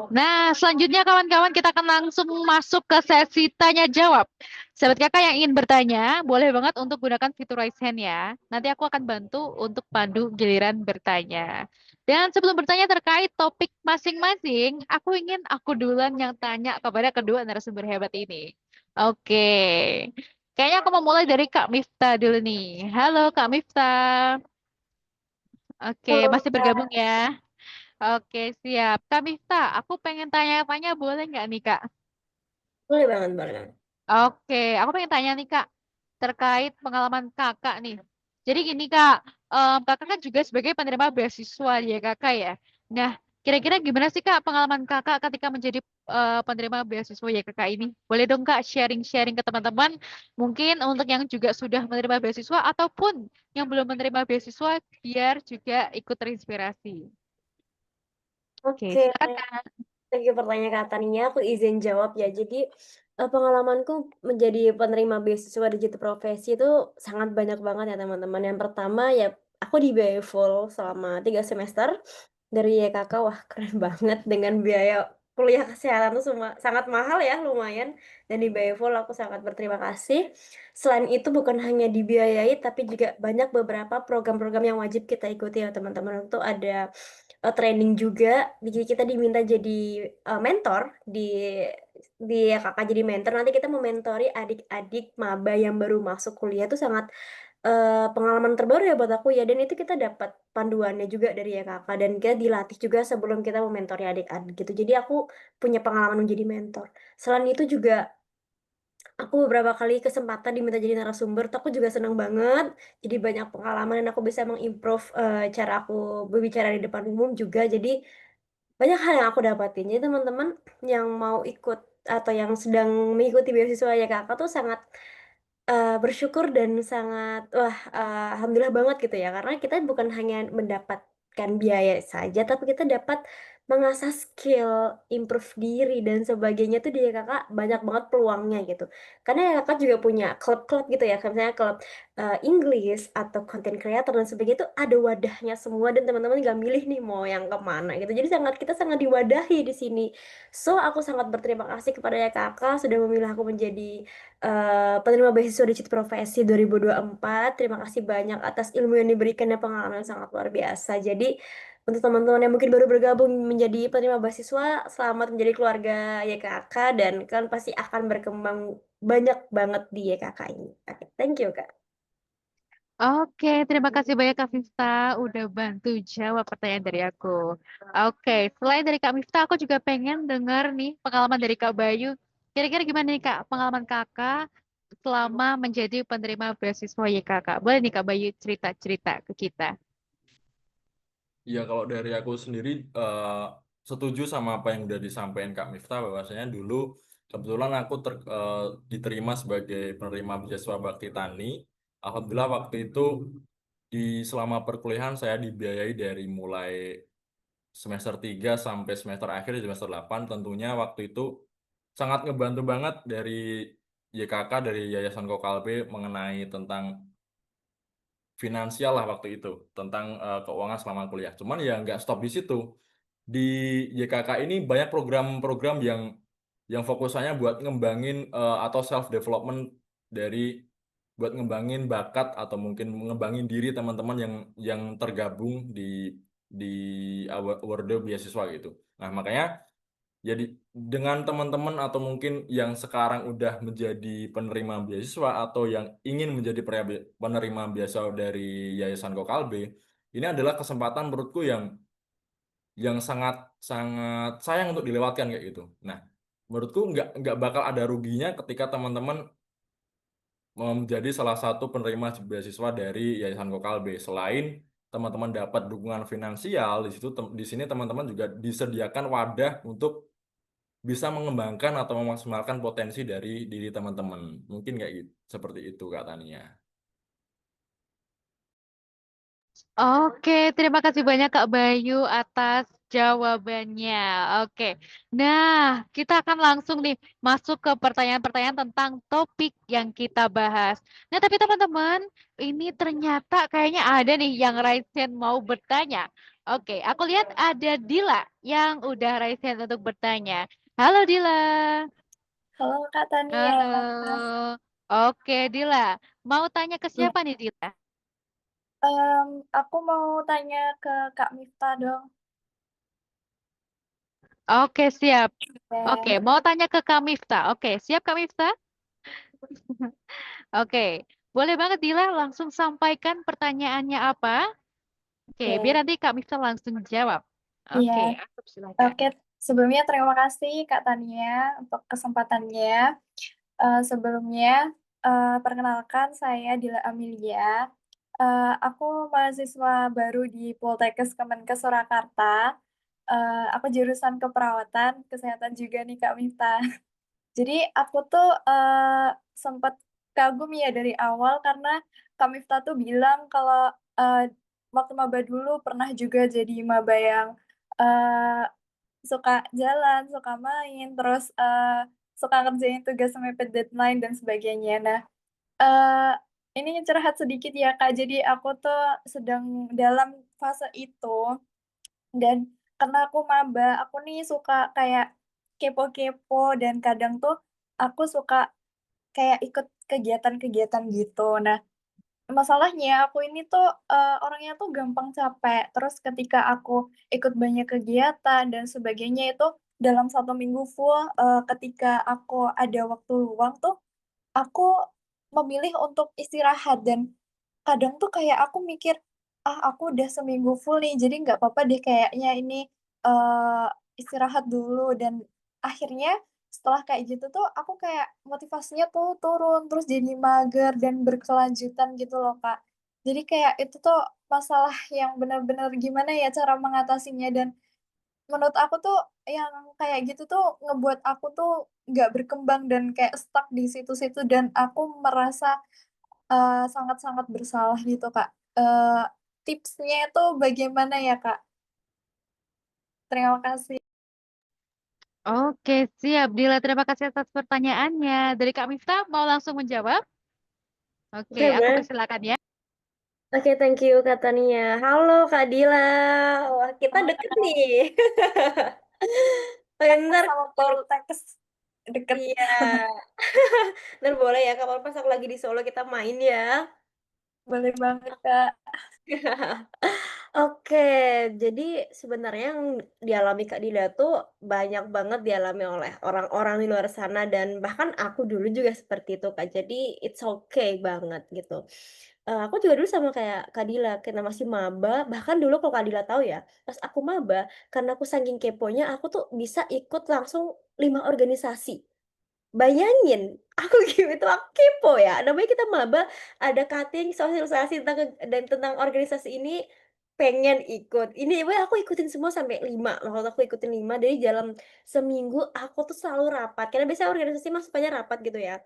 Nah, selanjutnya kawan-kawan kita akan langsung masuk ke sesi tanya jawab. Sahabat kakak yang ingin bertanya, boleh banget untuk gunakan fitur raise hand ya. Nanti aku akan bantu untuk pandu giliran bertanya. Dan sebelum bertanya terkait topik masing-masing, aku duluan yang tanya kepada kedua narasumber hebat ini. Oke. Kayaknya aku mau mulai dari Kak Miftah dulu nih. Halo Kak Miftah. Oke, Halo, masih bergabung Kak. ya. Oke, siap. Kak Miftah, aku pengen tanya-tanya boleh nggak nih, Kak? Boleh banget, boleh banget. Oke, aku pengen tanya nih, Kak, terkait pengalaman Kakak nih. Jadi gini, Kak, Kakak kan juga sebagai penerima beasiswa ya, Kakak ya. Nah, kira-kira gimana sih, Kak, pengalaman Kakak ketika menjadi penerima beasiswa ya, Kakak ini? Boleh dong, Kak, sharing-sharing ke teman-teman. Mungkin untuk yang juga sudah menerima beasiswa ataupun yang belum menerima beasiswa, biar juga ikut terinspirasi. Oke, Oke, silakan, Kak. thank you pertanyaan Kak Tania. Aku izin jawab ya. Jadi pengalamanku menjadi penerima beasiswa digital profesi itu sangat banyak banget ya teman-teman. Yang pertama ya aku dibiayai full selama 3 semester dari YKK. Wah keren banget dengan biaya kuliah kesehatan tuh semua sangat mahal ya lumayan, dan dibiayai full aku sangat berterima kasih. Selain itu bukan hanya dibiayai tapi juga banyak beberapa program-program yang wajib kita ikuti ya teman-teman. Itu ada training juga, jadi kita diminta jadi mentor di kakak jadi mentor. Nanti kita mementori adik-adik maba yang baru masuk kuliah. Itu sangat pengalaman terbaru ya buat aku ya, dan itu kita dapat panduannya juga dari YKK, dan kita dilatih juga sebelum kita mementori adik-adik gitu. Jadi aku punya pengalaman menjadi mentor. Selain itu juga aku beberapa kali kesempatan diminta jadi narasumber, tuh aku juga senang banget. Jadi banyak pengalaman dan aku bisa mengimprove cara aku berbicara di depan umum juga. Jadi banyak hal yang aku dapatin. Jadi teman-teman yang mau ikut atau yang sedang mengikuti beasiswa YKK tuh sangat bersyukur dan sangat wah, alhamdulillah banget gitu ya, karena kita bukan hanya mendapatkan biaya saja, tapi kita dapat mengasah skill, improve diri dan sebagainya tuh di kakak banyak banget peluangnya gitu. Karena ya kakak juga punya klub-klub gitu ya, kayak misalnya klub English atau content creator dan sebagainya, itu ada wadahnya semua dan teman-teman nggak milih nih mau yang kemana gitu. Jadi kita sangat diwadahi di sini. So aku sangat berterima kasih kepada ya kakak sudah memilih aku menjadi penerima beasiswa Digit Profesi 2024. Terima kasih banyak atas ilmu yang diberikan dan pengalaman yang sangat luar biasa. Jadi untuk teman-teman yang mungkin baru bergabung menjadi penerima beasiswa, selamat menjadi keluarga YKK dan kan pasti akan berkembang banyak banget di YKK ini. Oke, thank you Kak. Oke, terima kasih banyak Kak Miftah udah bantu jawab pertanyaan dari aku. Oke, selain dari Kak Miftah, aku juga pengen dengar nih pengalaman dari Kak Bayu. Kira-kira gimana nih Kak, pengalaman Kakak selama menjadi penerima beasiswa YKK? Boleh nih Kak Bayu cerita-cerita ke kita. Ya kalau dari aku sendiri setuju sama apa yang udah disampaikan Kak Miftah bahwasanya dulu kebetulan aku diterima sebagai penerima beasiswa Bakti Tani. Alhamdulillah waktu itu di selama perkuliahan saya dibiayai dari mulai semester 3 sampai semester akhir di semester 8. Tentunya waktu itu sangat ngebantu banget dari YKK dari Yayasan Kokalbe mengenai tentang finansial lah waktu itu tentang keuangan selama kuliah. Cuman ya nggak stop di situ. Di YKK ini banyak program-program yang fokusannya buat ngembangin atau self development dari buat ngembangin bakat atau mungkin ngembangin diri teman-teman yang tergabung di award beasiswa gitu. Nah, makanya jadi dengan teman-teman atau mungkin yang sekarang udah menjadi penerima beasiswa atau yang ingin menjadi penerima beasiswa dari Yayasan Kokalbe, ini adalah kesempatan menurutku yang sangat sangat sayang untuk dilewatkan kayak gitu. Nah, menurutku nggak bakal ada ruginya ketika teman-teman menjadi salah satu penerima beasiswa dari Yayasan Kokalbe. Selain teman-teman dapat dukungan finansial, di sini teman-teman juga disediakan wadah untuk bisa mengembangkan atau memaksimalkan potensi dari diri teman-teman. Mungkin kayak gitu, seperti itu Kak Tania. Oke, terima kasih banyak Kak Bayu atas jawabannya. Oke, nah kita akan langsung nih masuk ke pertanyaan-pertanyaan tentang topik yang kita bahas. Nah, tapi teman-teman, ini ternyata kayaknya ada nih yang raise hand mau bertanya. Oke, aku lihat ada Dila yang udah raise hand untuk bertanya. Halo Dila. Halo Kak Tania. Halo. Oke, Dila. Mau tanya ke Hmm, siapa nih Dila? aku mau tanya ke Kak Miftah dong. Oke, siap. Oke, Ya, mau tanya ke Kak Miftah. Oke, siap Kak Miftah? Oke, boleh banget Dila langsung sampaikan pertanyaannya apa? Oke, biar oke. nanti Kak Miftah langsung jawab. Iya, Oke, aku silakan. oke. Sebelumnya terima kasih Kak Tania untuk kesempatannya. Sebelumnya, perkenalkan saya Dila Amelia. Aku mahasiswa baru di Poltekkes Kemenkes Surakarta. Aku jurusan keperawatan, kesehatan juga nih Kak Miftah. Jadi aku tuh sempat kagum ya dari awal karena Kak Miftah tuh bilang kalau eh, waktu maba dulu pernah juga jadi maba yang eh, suka jalan, suka main, terus suka ngerjain tugas mepet deadline dan sebagainya. Nah, eh ini curhat sedikit ya Kak. Jadi aku tuh sedang dalam fase itu dan karena aku maba, aku nih suka kayak kepo-kepo dan kadang tuh aku suka kayak ikut kegiatan-kegiatan gitu. Nah, masalahnya aku ini tuh orangnya tuh gampang capek. Terus ketika aku ikut banyak kegiatan dan sebagainya itu dalam 1 minggu full, ketika aku ada waktu luang tuh aku memilih untuk istirahat dan kadang tuh kayak aku mikir, ah aku udah seminggu full nih, jadi nggak apa-apa deh kayaknya ini eh istirahat dulu. Dan akhirnya setelah kayak gitu tuh aku kayak motivasinya tuh turun, terus jadi mager dan berkelanjutan gitu loh Kak. Jadi kayak itu tuh masalah yang benar-benar gimana ya cara mengatasinya. Dan menurut aku tuh yang kayak gitu tuh ngebuat aku tuh nggak berkembang dan kayak stuck di situ-situ, dan aku merasa sangat-sangat bersalah gitu, Kak. Eh, Tipsnya itu bagaimana ya, Kak? Terima kasih. Oke, siap. Dila, terima kasih atas pertanyaannya. Dari Kak Miftah, mau langsung menjawab? Oke, Oke, aku Bang. persilakan ya. Oke, thank you Kak Tania. Halo Kak Dila. Wah, kita deket nih. Oke, Tekes ntar, sama Poltekkes deket. iya. Ntar boleh ya, kapan pas aku lagi di Solo kita main ya. Boleh banget, Kak. Oke, jadi sebenarnya yang dialami Kak Dila tuh banyak banget dialami oleh orang-orang di luar sana dan bahkan aku dulu juga seperti itu Kak. Jadi it's okay banget gitu. Aku juga dulu sama kayak Kak Dila, karena masih maba, bahkan dulu kalau Kak Dila tahu ya, pas aku maba, karena aku saking keponya, aku tuh bisa ikut langsung 5 organisasi. Bayangin, aku gitu, aku kepo ya, namanya kita maba, ada cutting sosialisasi tentang organisasi ini, pengen ikut. Ini pokoknya aku ikutin semua sampai 5, waktu aku ikutin 5, jadi dalam seminggu aku tuh selalu rapat, karena biasanya organisasi mah sukanya rapat gitu ya.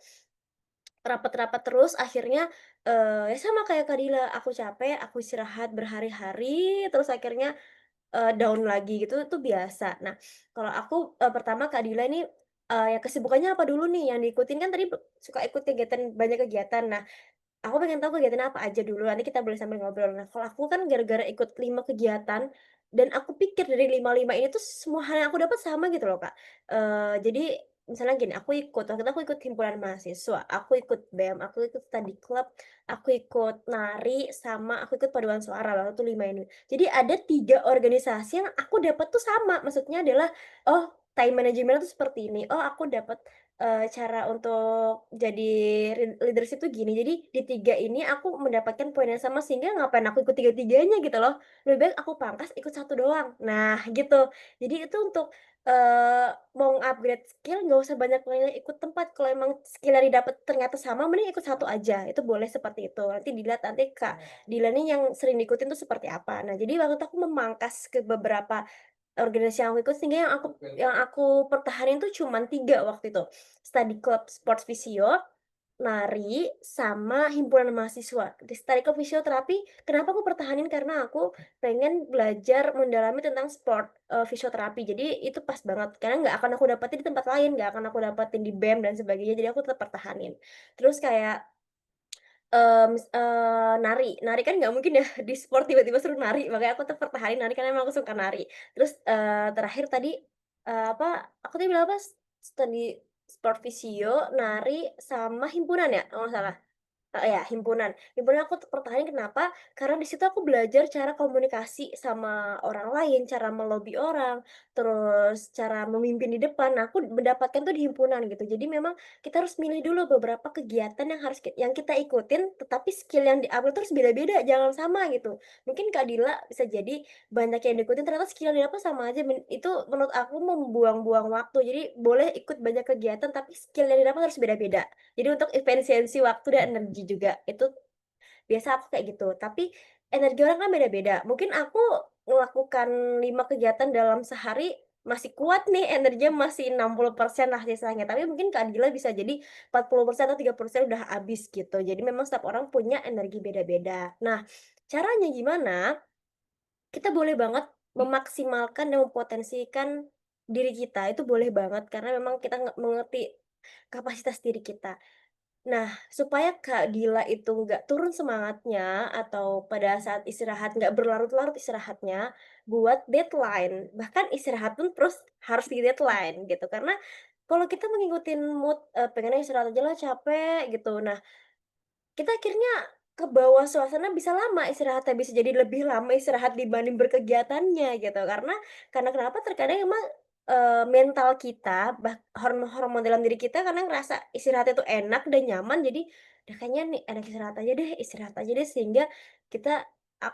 Rapat-rapat terus akhirnya, ya sama kayak Kak Dila, aku capek, aku istirahat berhari-hari, terus akhirnya down lagi gitu, itu biasa. Nah, kalau aku, pertama Kak Dila ini, ya kesibukannya apa dulu nih yang diikutin, kan tadi suka ikut kegiatan banyak kegiatan. Nah, aku pengen tahu kegiatan apa aja dulu, nanti kita boleh sambil ngobrol. Nah, kalau aku kan gara-gara ikut 5 kegiatan, dan aku pikir dari lima ini tuh semua hal yang aku dapat sama gitu loh, Kak. Jadi misalnya gini, waktu itu aku ikut himpunan mahasiswa, aku ikut BEM, aku ikut study club, aku ikut nari, sama aku ikut paduan suara, waktu itu 5 ini. Jadi ada 3 organisasi yang aku dapat tuh sama, maksudnya adalah, oh time management tuh seperti ini, oh aku dapat cara untuk jadi leadership tuh gini. Jadi di 3 ini aku mendapatkan poin yang sama sehingga ngapain aku ikut tiga-tiganya gitu loh. Lebih baik aku pangkas ikut satu doang. Nah gitu. Jadi itu untuk, mau upgrade skill nggak usah banyak-banyak ikut tempat. Kalau emang skill yang didapat ternyata sama mending ikut satu aja. Itu boleh seperti itu. Nanti dilihat nanti Kak Dila nih yang sering diikutin tuh seperti apa. Nah jadi waktu itu aku memangkas ke beberapa organisasi yang aku ikut sehingga yang aku pertahanin tuh cuman 3 waktu itu, study club sports physio, nari, sama himpunan mahasiswa. Di study club fisioterapi, kenapa aku pertahanin, karena aku pengen belajar mendalami tentang sport, fisioterapi. Jadi itu pas banget, karena nggak akan aku dapetin di tempat lain, nggak akan aku dapetin di BEM dan sebagainya, jadi aku tetap pertahanin. Terus kayak nari nari kan nggak mungkin ya di sport tiba-tiba suruh nari, makanya aku tetap pertahanin nari karena emang aku suka nari. Terus, terakhir tadi, apa, aku tadi bilang apa, studi sport fisio, nari, sama himpunan ya, kalau nggak salah? Ya himpunan. Himpunan aku pertahanin kenapa, karena di situ aku belajar cara komunikasi sama orang lain, cara melobi orang, terus cara memimpin di depan. Nah, aku mendapatkan tuh di himpunan gitu. Jadi memang kita harus milih dulu beberapa kegiatan yang harus yang kita ikutin, tetapi skill yang diambil tuh harus beda-beda, jangan sama gitu. Mungkin Kak Dila bisa jadi banyak yang diikutin ternyata skill yang didapat sama aja, itu menurut aku membuang-buang waktu. Jadi boleh ikut banyak kegiatan, tapi skill yang didapat harus beda-beda. Jadi untuk efisiensi waktu dan energi juga, itu biasa aku kayak gitu. Tapi energi orang kan beda-beda. Mungkin aku melakukan 5 kegiatan dalam sehari masih kuat nih, energinya masih 60% lah sisanya. Tapi mungkin Kak Dila bisa jadi 40% atau 30% udah habis gitu. Jadi memang setiap orang punya energi beda-beda. Nah, caranya gimana? Kita boleh banget memaksimalkan dan mempotensikan diri kita, itu boleh banget karena memang kita mengerti kapasitas diri kita. Nah, supaya Kak Dila itu nggak turun semangatnya atau pada saat istirahat nggak berlarut-larut istirahatnya, buat deadline. Bahkan istirahat pun terus harus di deadline gitu. Karena kalau kita mengikuti mood, pengennya istirahat aja lah capek gitu. Nah, kita akhirnya kebawa suasana bisa lama istirahatnya, bisa jadi lebih lama istirahat dibanding berkegiatannya gitu. Karena kenapa, terkadang emang, mental kita, hormon-hormon dalam diri kita karena ngerasa istirahatnya tuh enak dan nyaman, jadi udah kayaknya nih enak istirahat aja deh sehingga kita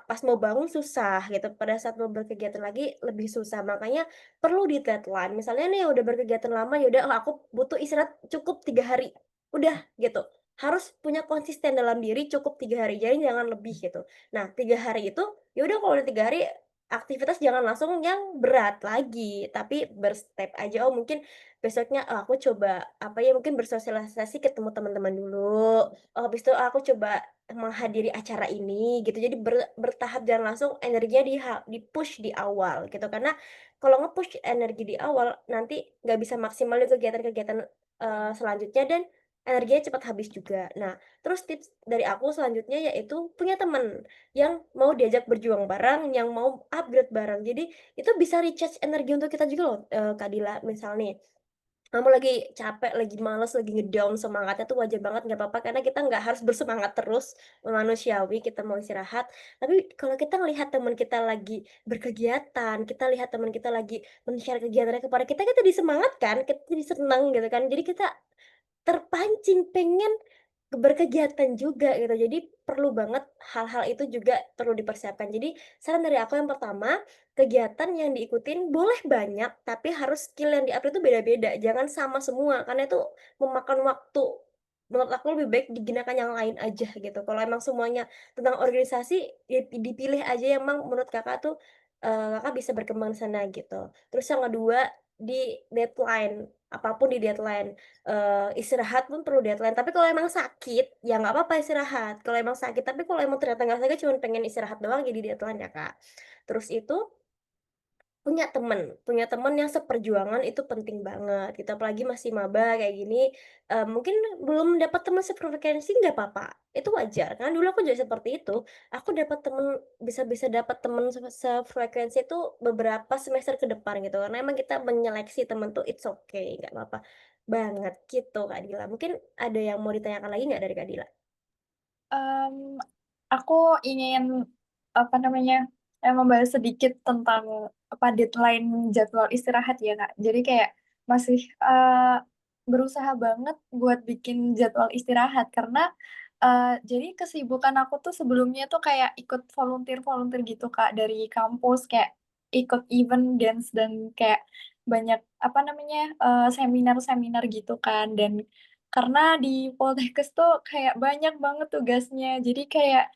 pas mau bangun susah gitu, pada saat mau berkegiatan lagi lebih susah. Makanya perlu di-deadline, misalnya nih udah berkegiatan lama, ya udah, "Oh aku butuh istirahat cukup 3 hari." Udah gitu, harus punya konsisten dalam diri cukup 3 hari, jadi jangan lebih gitu. Nah 3 hari itu, ya udah kalau udah 3 hari aktivitas jangan langsung yang berat lagi, tapi berstep aja. Oh mungkin besoknya, oh aku coba, apa ya, mungkin bersosialisasi ketemu teman-teman dulu, oh habis itu aku coba menghadiri acara ini gitu. Jadi bertahap, jangan langsung energinya di-push di awal gitu. Karena kalau nge-push energi di awal, nanti nggak bisa maksimal di kegiatan-kegiatan, selanjutnya dan energinya cepat habis juga. Nah, terus tips dari aku selanjutnya yaitu punya teman yang mau diajak berjuang bareng, yang mau upgrade bareng. Jadi itu bisa recharge energi untuk kita juga loh, Kak Dila. Misal nih, kamu lagi capek, lagi males, lagi ngedown semangatnya tuh wajar banget, nggak apa-apa karena kita nggak harus bersemangat terus, manusiawi, kita mau istirahat. Tapi kalau kita ngelihat teman kita lagi berkegiatan, kita lihat teman kita lagi men-share kegiatannya kepada kita, kita jadi semangat kan, kita jadi seneng gitu kan. Jadi kita terpancing pengen berkegiatan juga gitu. Jadi perlu banget hal-hal itu juga perlu dipersiapkan. Jadi saran dari aku yang pertama, kegiatan yang diikutin boleh banyak, tapi harus skill yang di-upload itu beda-beda, jangan sama semua, karena itu memakan waktu. Menurut aku lebih baik digunakan yang lain aja gitu. Kalau emang semuanya tentang organisasi, dipilih aja yang emang menurut Kakak tuh, Kakak bisa berkembang di sana gitu. Terus yang kedua, di deadline, apapun di deadline. Istirahat pun perlu deadline, tapi kalau emang sakit, ya nggak apa-apa istirahat, kalau emang sakit. Tapi kalau emang ternyata nggak sakit, cuman pengen istirahat doang, jadi deadline ya, Kak. Terus itu punya temen yang seperjuangan itu penting banget gitu, apalagi masih maba kayak gini, mungkin belum dapat teman sefrekuensi nggak apa-apa, itu wajar, karena dulu aku juga seperti itu. Aku dapat temen bisa dapat temen sefrekuensi itu beberapa semester ke depan gitu, karena emang kita menyeleksi temen tuh it's okay, nggak apa-apa banget gitu, Kak Dila. Mungkin ada yang mau ditanyakan lagi nggak dari Kak Dila? Mmm, aku ingin, apa namanya, membahas sedikit tentang, deadline jadwal istirahat ya, Kak. Jadi kayak masih, berusaha banget buat bikin jadwal istirahat karena, jadi kesibukan aku tuh sebelumnya tuh kayak ikut volunteer-volunteer gitu, Kak, dari kampus, kayak ikut event dance dan kayak banyak, apa namanya, seminar-seminar gitu kan. Dan karena di Poltekkes tuh kayak banyak banget tugasnya, jadi kayak,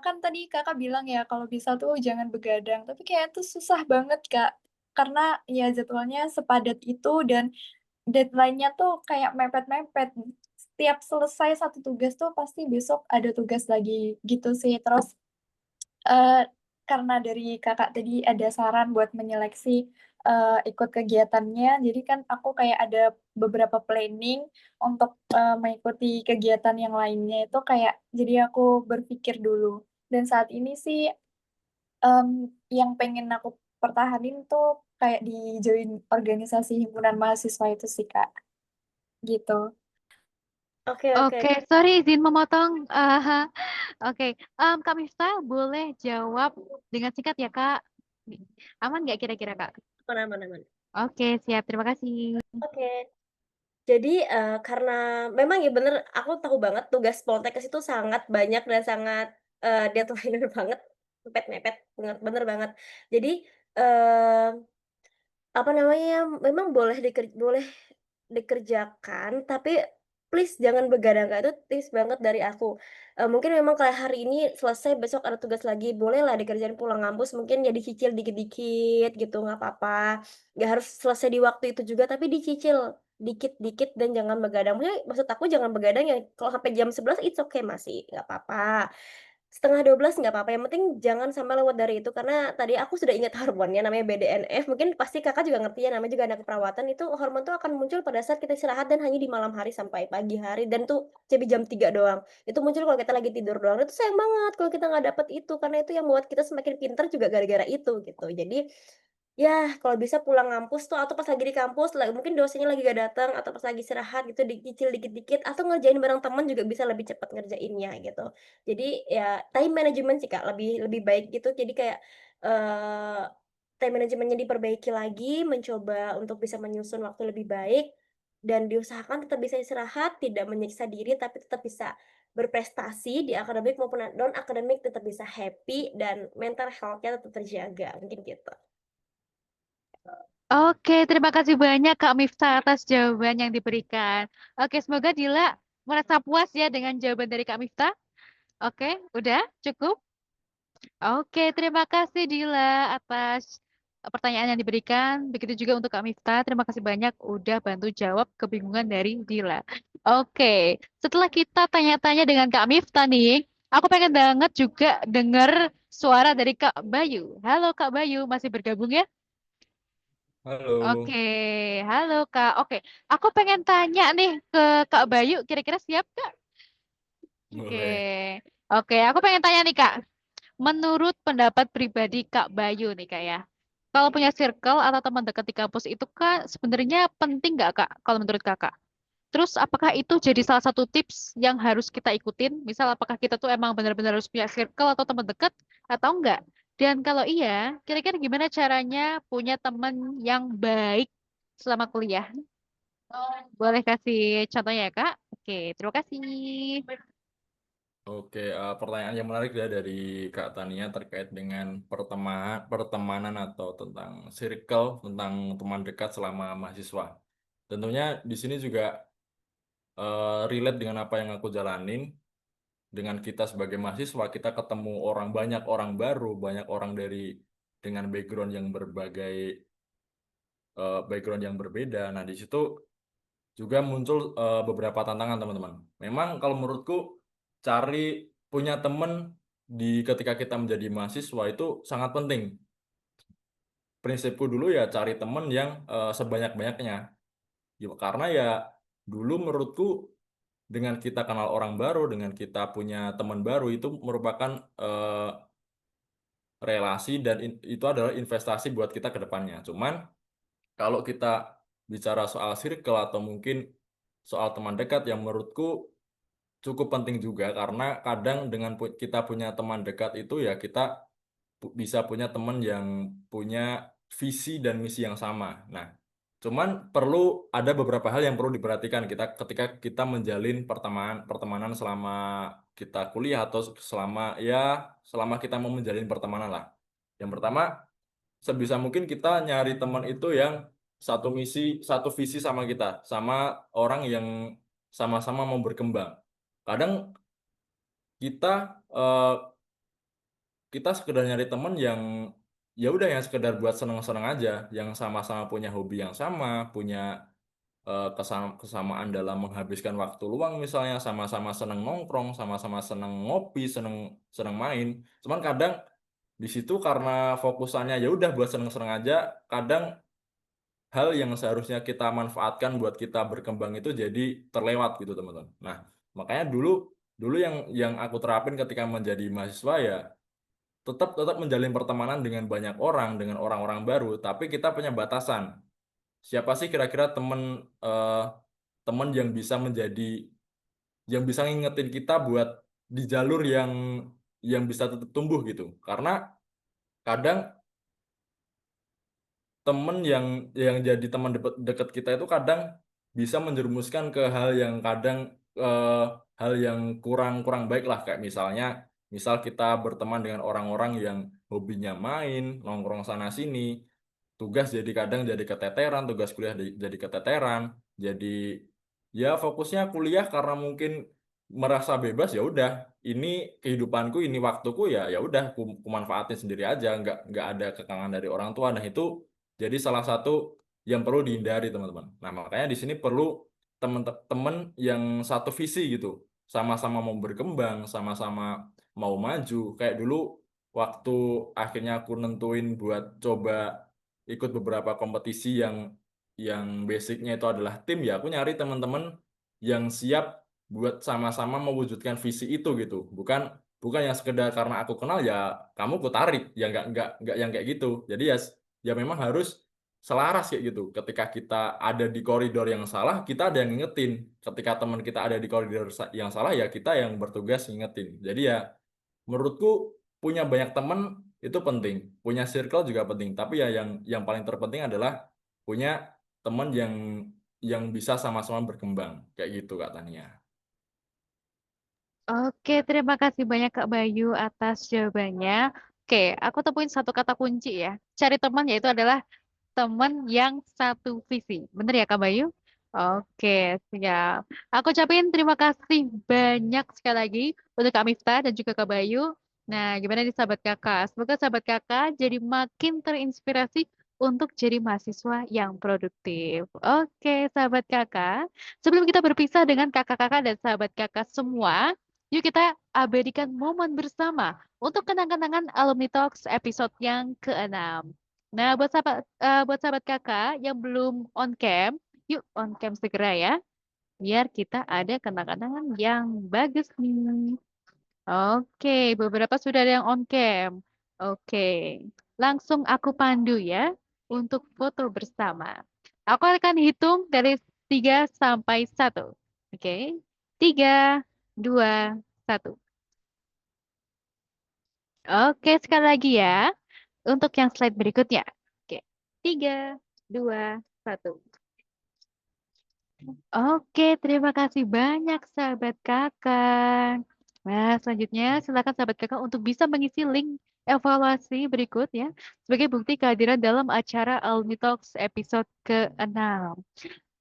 kan tadi Kakak bilang ya kalau bisa tuh jangan begadang, tapi kayak tuh susah banget, Kak. Karena ya jadwalnya sepadat itu dan deadline-nya tuh kayak mepet-mepet. Setiap selesai satu tugas tuh pasti besok ada tugas lagi, gitu sih. Terus karena dari Kakak tadi ada saran buat menyeleksi, ikut kegiatannya, jadi kan aku kayak ada beberapa planning untuk, mengikuti kegiatan yang lainnya itu kayak jadi aku berpikir dulu. Dan saat ini sih, yang pengen aku pertahanin tuh kayak di-join organisasi himpunan mahasiswa itu sih, Kak, gitu. Oke oke. Oke, sorry izin memotong. Oke, Kak Miftah boleh jawab dengan singkat ya, Kak? Aman nggak kira-kira, Kak? Aman aman aman. Oke, siap. Terima kasih. Oke. Jadi, karena memang ya bener, aku tahu banget tugas Poltekkes itu sangat banyak dan sangat, deadline banget, mepet-mepet, bener banget. Jadi, eee apa namanya, memang boleh dikerjakan, tapi please jangan begadang, Kak, itu tips banget dari aku. Mungkin memang kayak hari ini selesai, besok ada tugas lagi, bolehlah dikerjain pulang ngampus, mungkin ya dicicil dikit-dikit gitu, nggak apa-apa. Nggak harus selesai di waktu itu juga, tapi dicicil dikit-dikit dan jangan begadang. Maksud aku jangan begadang ya kalau sampai jam 11 it's okay masih, nggak apa-apa. 11:30 nggak apa-apa, yang penting jangan sampai lewat dari itu, karena tadi aku sudah ingat hormonnya namanya BDNF, mungkin pasti Kakak juga ngerti ya, namanya juga anak keperawatan, itu hormon tuh akan muncul pada saat kita istirahat dan hanya di malam hari sampai pagi hari, dan tuh jadi jam 3 doang. Itu muncul kalau kita lagi tidur doang, itu sayang banget kalau kita nggak dapet itu, karena itu yang membuat kita semakin pintar juga gara-gara itu, gitu. Jadi, ya, kalau bisa pulang ngampus tuh atau pas lagi di kampus mungkin dosennya lagi gak datang atau pas lagi istirahat gitu dicicil dikit-dikit atau ngerjain bareng teman juga bisa lebih cepat ngerjainnya gitu. Jadi ya time management sih Kak, lebih lebih baik gitu. Jadi kayak, time manajemennya diperbaiki lagi, mencoba untuk bisa menyusun waktu lebih baik dan diusahakan tetap bisa istirahat, tidak menyiksa diri, tapi tetap bisa berprestasi di akademik maupun non-akademik, tetap bisa happy dan mental health-nya tetap terjaga, mungkin gitu. Oke, terima kasih banyak Kak Miftah atas jawaban yang diberikan. Oke, semoga Dila merasa puas ya dengan jawaban dari Kak Miftah. Oke, udah cukup? Oke, terima kasih Dila atas pertanyaan yang diberikan. Begitu juga untuk Kak Miftah. Terima kasih banyak udah bantu jawab kebingungan dari Dila. Oke, setelah kita tanya-tanya dengan Kak Miftah nih, aku pengen banget juga dengar suara dari Kak Bayu. Halo Kak Bayu, masih bergabung ya? Oke, Halo, halo Kak. Oke, aku pengen tanya nih ke Kak Bayu, kira-kira siap Kak? Oke, boleh. oke, aku pengen tanya nih Kak. Menurut pendapat pribadi Kak Bayu nih Kak ya, kalau punya circle atau teman dekat di kampus itu Kak sebenarnya penting nggak Kak kalau menurut Kakak? Terus apakah itu jadi salah satu tips yang harus kita ikutin? Misal apakah kita tuh emang benar-benar harus punya circle atau teman dekat atau enggak? Dan kalau iya, kira-kira gimana caranya punya teman yang baik selama kuliah? Boleh kasih contohnya ya Kak? Oke, terima kasih. Oke, pertanyaan yang menarik ya dari Kak Tania terkait dengan pertemanan atau tentang circle, tentang teman dekat selama mahasiswa. Tentunya di sini juga relate dengan apa yang aku jalanin. Dengan kita sebagai mahasiswa, kita ketemu banyak orang baru, banyak orang dengan background yang background yang berbeda. Nah, di situ juga muncul beberapa tantangan teman-teman. Memang kalau menurutku cari punya teman ketika kita menjadi mahasiswa itu sangat penting. Prinsipku dulu ya cari teman yang sebanyak-banyaknya. Ya, karena ya dulu menurutku dengan kita kenal orang baru, dengan kita punya teman baru itu merupakan relasi dan itu adalah investasi buat kita ke depannya. Cuman kalau kita bicara soal circle atau mungkin soal teman dekat yang menurutku cukup penting juga karena kadang dengan kita punya teman dekat itu ya kita bisa punya teman yang punya visi dan misi yang sama. Nah, cuman perlu ada beberapa hal yang perlu diperhatikan kita ketika kita menjalin pertemanan selama kita kuliah atau selama kita mau menjalin pertemanan lah. Yang pertama, sebisa mungkin kita nyari teman itu yang satu misi, satu visi sama kita, sama orang yang sama-sama mau berkembang. Kadang kita eh, kita sekedar nyari temen yang ya udah yang sekedar buat seneng-seneng aja, yang sama-sama punya hobi yang sama, punya kesamaan dalam menghabiskan waktu luang misalnya, sama-sama seneng nongkrong, sama-sama seneng ngopi, seneng seneng main. Cuman kadang di situ karena fokusannya ya udah buat seneng-seneng aja, kadang hal yang seharusnya kita manfaatkan buat kita berkembang itu jadi terlewat gitu teman-teman. Nah, makanya dulu dulu yang aku terapin ketika menjadi mahasiswa ya tetap tetap menjalin pertemanan dengan banyak orang, dengan orang-orang baru, tapi kita punya batasan. Siapa sih kira-kira eh, teman yang bisa ngingetin kita buat di jalur yang bisa tetap tumbuh gitu. Karena kadang temen yang jadi teman dekat kita itu kadang bisa menjerumuskan ke eh, hal yang kurang kurang baik lah kayak misal kita berteman dengan orang-orang yang hobinya main nongkrong sana sini tugas jadi kadang jadi keteteran tugas kuliah jadi keteteran jadi ya fokusnya kuliah karena mungkin merasa bebas ya udah ini kehidupanku ini waktuku ya udah ku manfaatin sendiri aja nggak ada kekangan dari orang tua nah itu jadi salah satu yang perlu dihindari teman-teman. Nah makanya di sini perlu teman-teman yang satu visi gitu, sama-sama mau berkembang, sama-sama mau maju. Kayak dulu waktu akhirnya aku nentuin buat coba ikut beberapa kompetisi yang basicnya itu adalah tim ya, aku nyari teman-teman yang siap buat sama-sama mewujudkan visi itu gitu. Bukan bukan yang sekedar karena aku kenal ya kamu ku tarik ya nggak yang kayak gitu. Jadi ya memang harus selaras kayak gitu. Ketika kita ada di koridor yang salah, kita ada yang ngingetin. Ketika teman kita ada di koridor yang salah, ya kita yang bertugas ngingetin. Jadi ya, menurutku punya banyak teman itu penting. Punya circle juga penting. Tapi ya yang paling terpenting adalah punya teman yang bisa sama-sama berkembang. Kayak gitu Kak Tania. Oke, terima kasih banyak Kak Bayu atas jawabannya. Oke, aku temuin satu kata kunci ya. Cari teman yaitu adalah teman yang satu visi. Bener ya Kak Bayu? Oke, siap. Aku ucapin terima kasih banyak sekali lagi untuk Kak Miftah dan juga Kak Bayu. Nah, gimana nih sahabat kakak? Semoga sahabat kakak jadi makin terinspirasi untuk jadi mahasiswa yang produktif. Oke, sahabat kakak. Sebelum kita berpisah dengan kakak-kakak dan sahabat kakak semua, yuk kita abadikan momen bersama untuk kenang-kenangan Alumni Talks episode yang ke-6. Nah, buat sahabat kakak yang belum on cam, yuk on cam segera ya, biar kita ada kenang-kenangan yang bagus nih. Oke, beberapa sudah ada yang on cam. Oke, langsung aku pandu ya untuk foto bersama. Aku akan hitung dari 3 sampai 1. Oke, 3, 2, 1. Oke, sekali lagi ya untuk yang slide berikutnya. Oke, 3, 2, 1. Oke, terima kasih banyak sahabat kakak. Nah, selanjutnya silakan sahabat kakak untuk bisa mengisi link evaluasi berikut ya sebagai bukti kehadiran dalam acara Alumni Talks episode ke-6.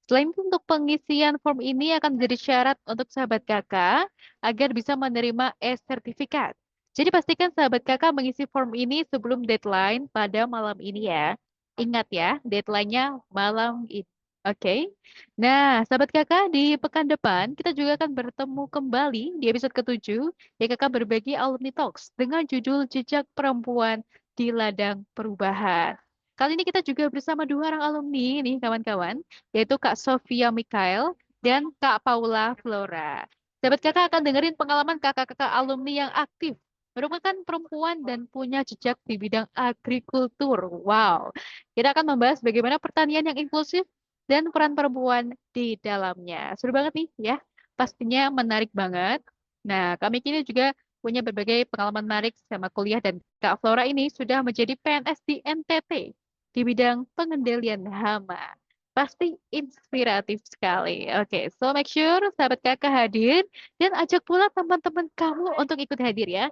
Selain itu, untuk pengisian form ini akan menjadi syarat untuk sahabat kakak agar bisa menerima e-sertifikat. Jadi pastikan sahabat kakak mengisi form ini sebelum deadline pada malam ini ya. Ingat ya, deadline-nya malam ini. Oke. Nah, sahabat kakak, di pekan depan kita juga akan bertemu kembali di episode ke-7 ya kakak berbagi Alumni Talks dengan judul Jejak Perempuan di Ladang Perubahan. Kali ini kita juga bersama 2 orang alumni nih kawan-kawan, yaitu Kak Sofia Mikael dan Kak Paula Flora. Sahabat kakak akan dengerin pengalaman kakak-kakak alumni yang aktif, merupakan perempuan dan punya jejak di bidang agrikultur. Wow, kita akan membahas bagaimana pertanian yang inklusif dan peran perempuan di dalamnya. Seru banget nih ya, pastinya menarik banget. Nah, kami kini juga punya berbagai pengalaman menarik sama kuliah dan Kak Flora ini sudah menjadi PNS di NTT di bidang pengendalian hama. Pasti inspiratif sekali. Oke, so make sure sahabat kakak hadir dan ajak pula teman-teman kamu untuk ikut hadir ya.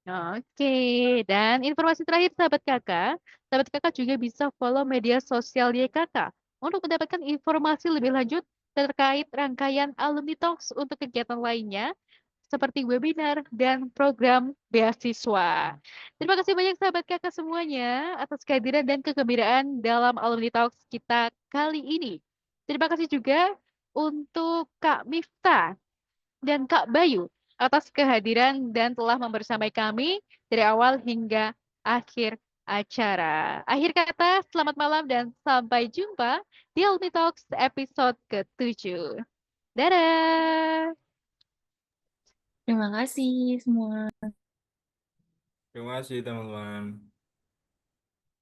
Oke, dan informasi terakhir sahabat kakak juga bisa follow media sosial YKK untuk mendapatkan informasi lebih lanjut terkait rangkaian Alumni Talks untuk kegiatan lainnya seperti webinar dan program beasiswa. Terima kasih banyak sahabat kakak semuanya atas kehadiran dan kegembiraan dalam Alumni Talks kita kali ini. Terima kasih juga untuk Kak Miftah dan Kak Bayu atas kehadiran dan telah membersamai kami dari awal hingga akhir acara. Akhir kata, selamat malam dan sampai jumpa di Alumni Talks episode ke-7. Dadah! Terima kasih semua. Terima kasih teman-teman.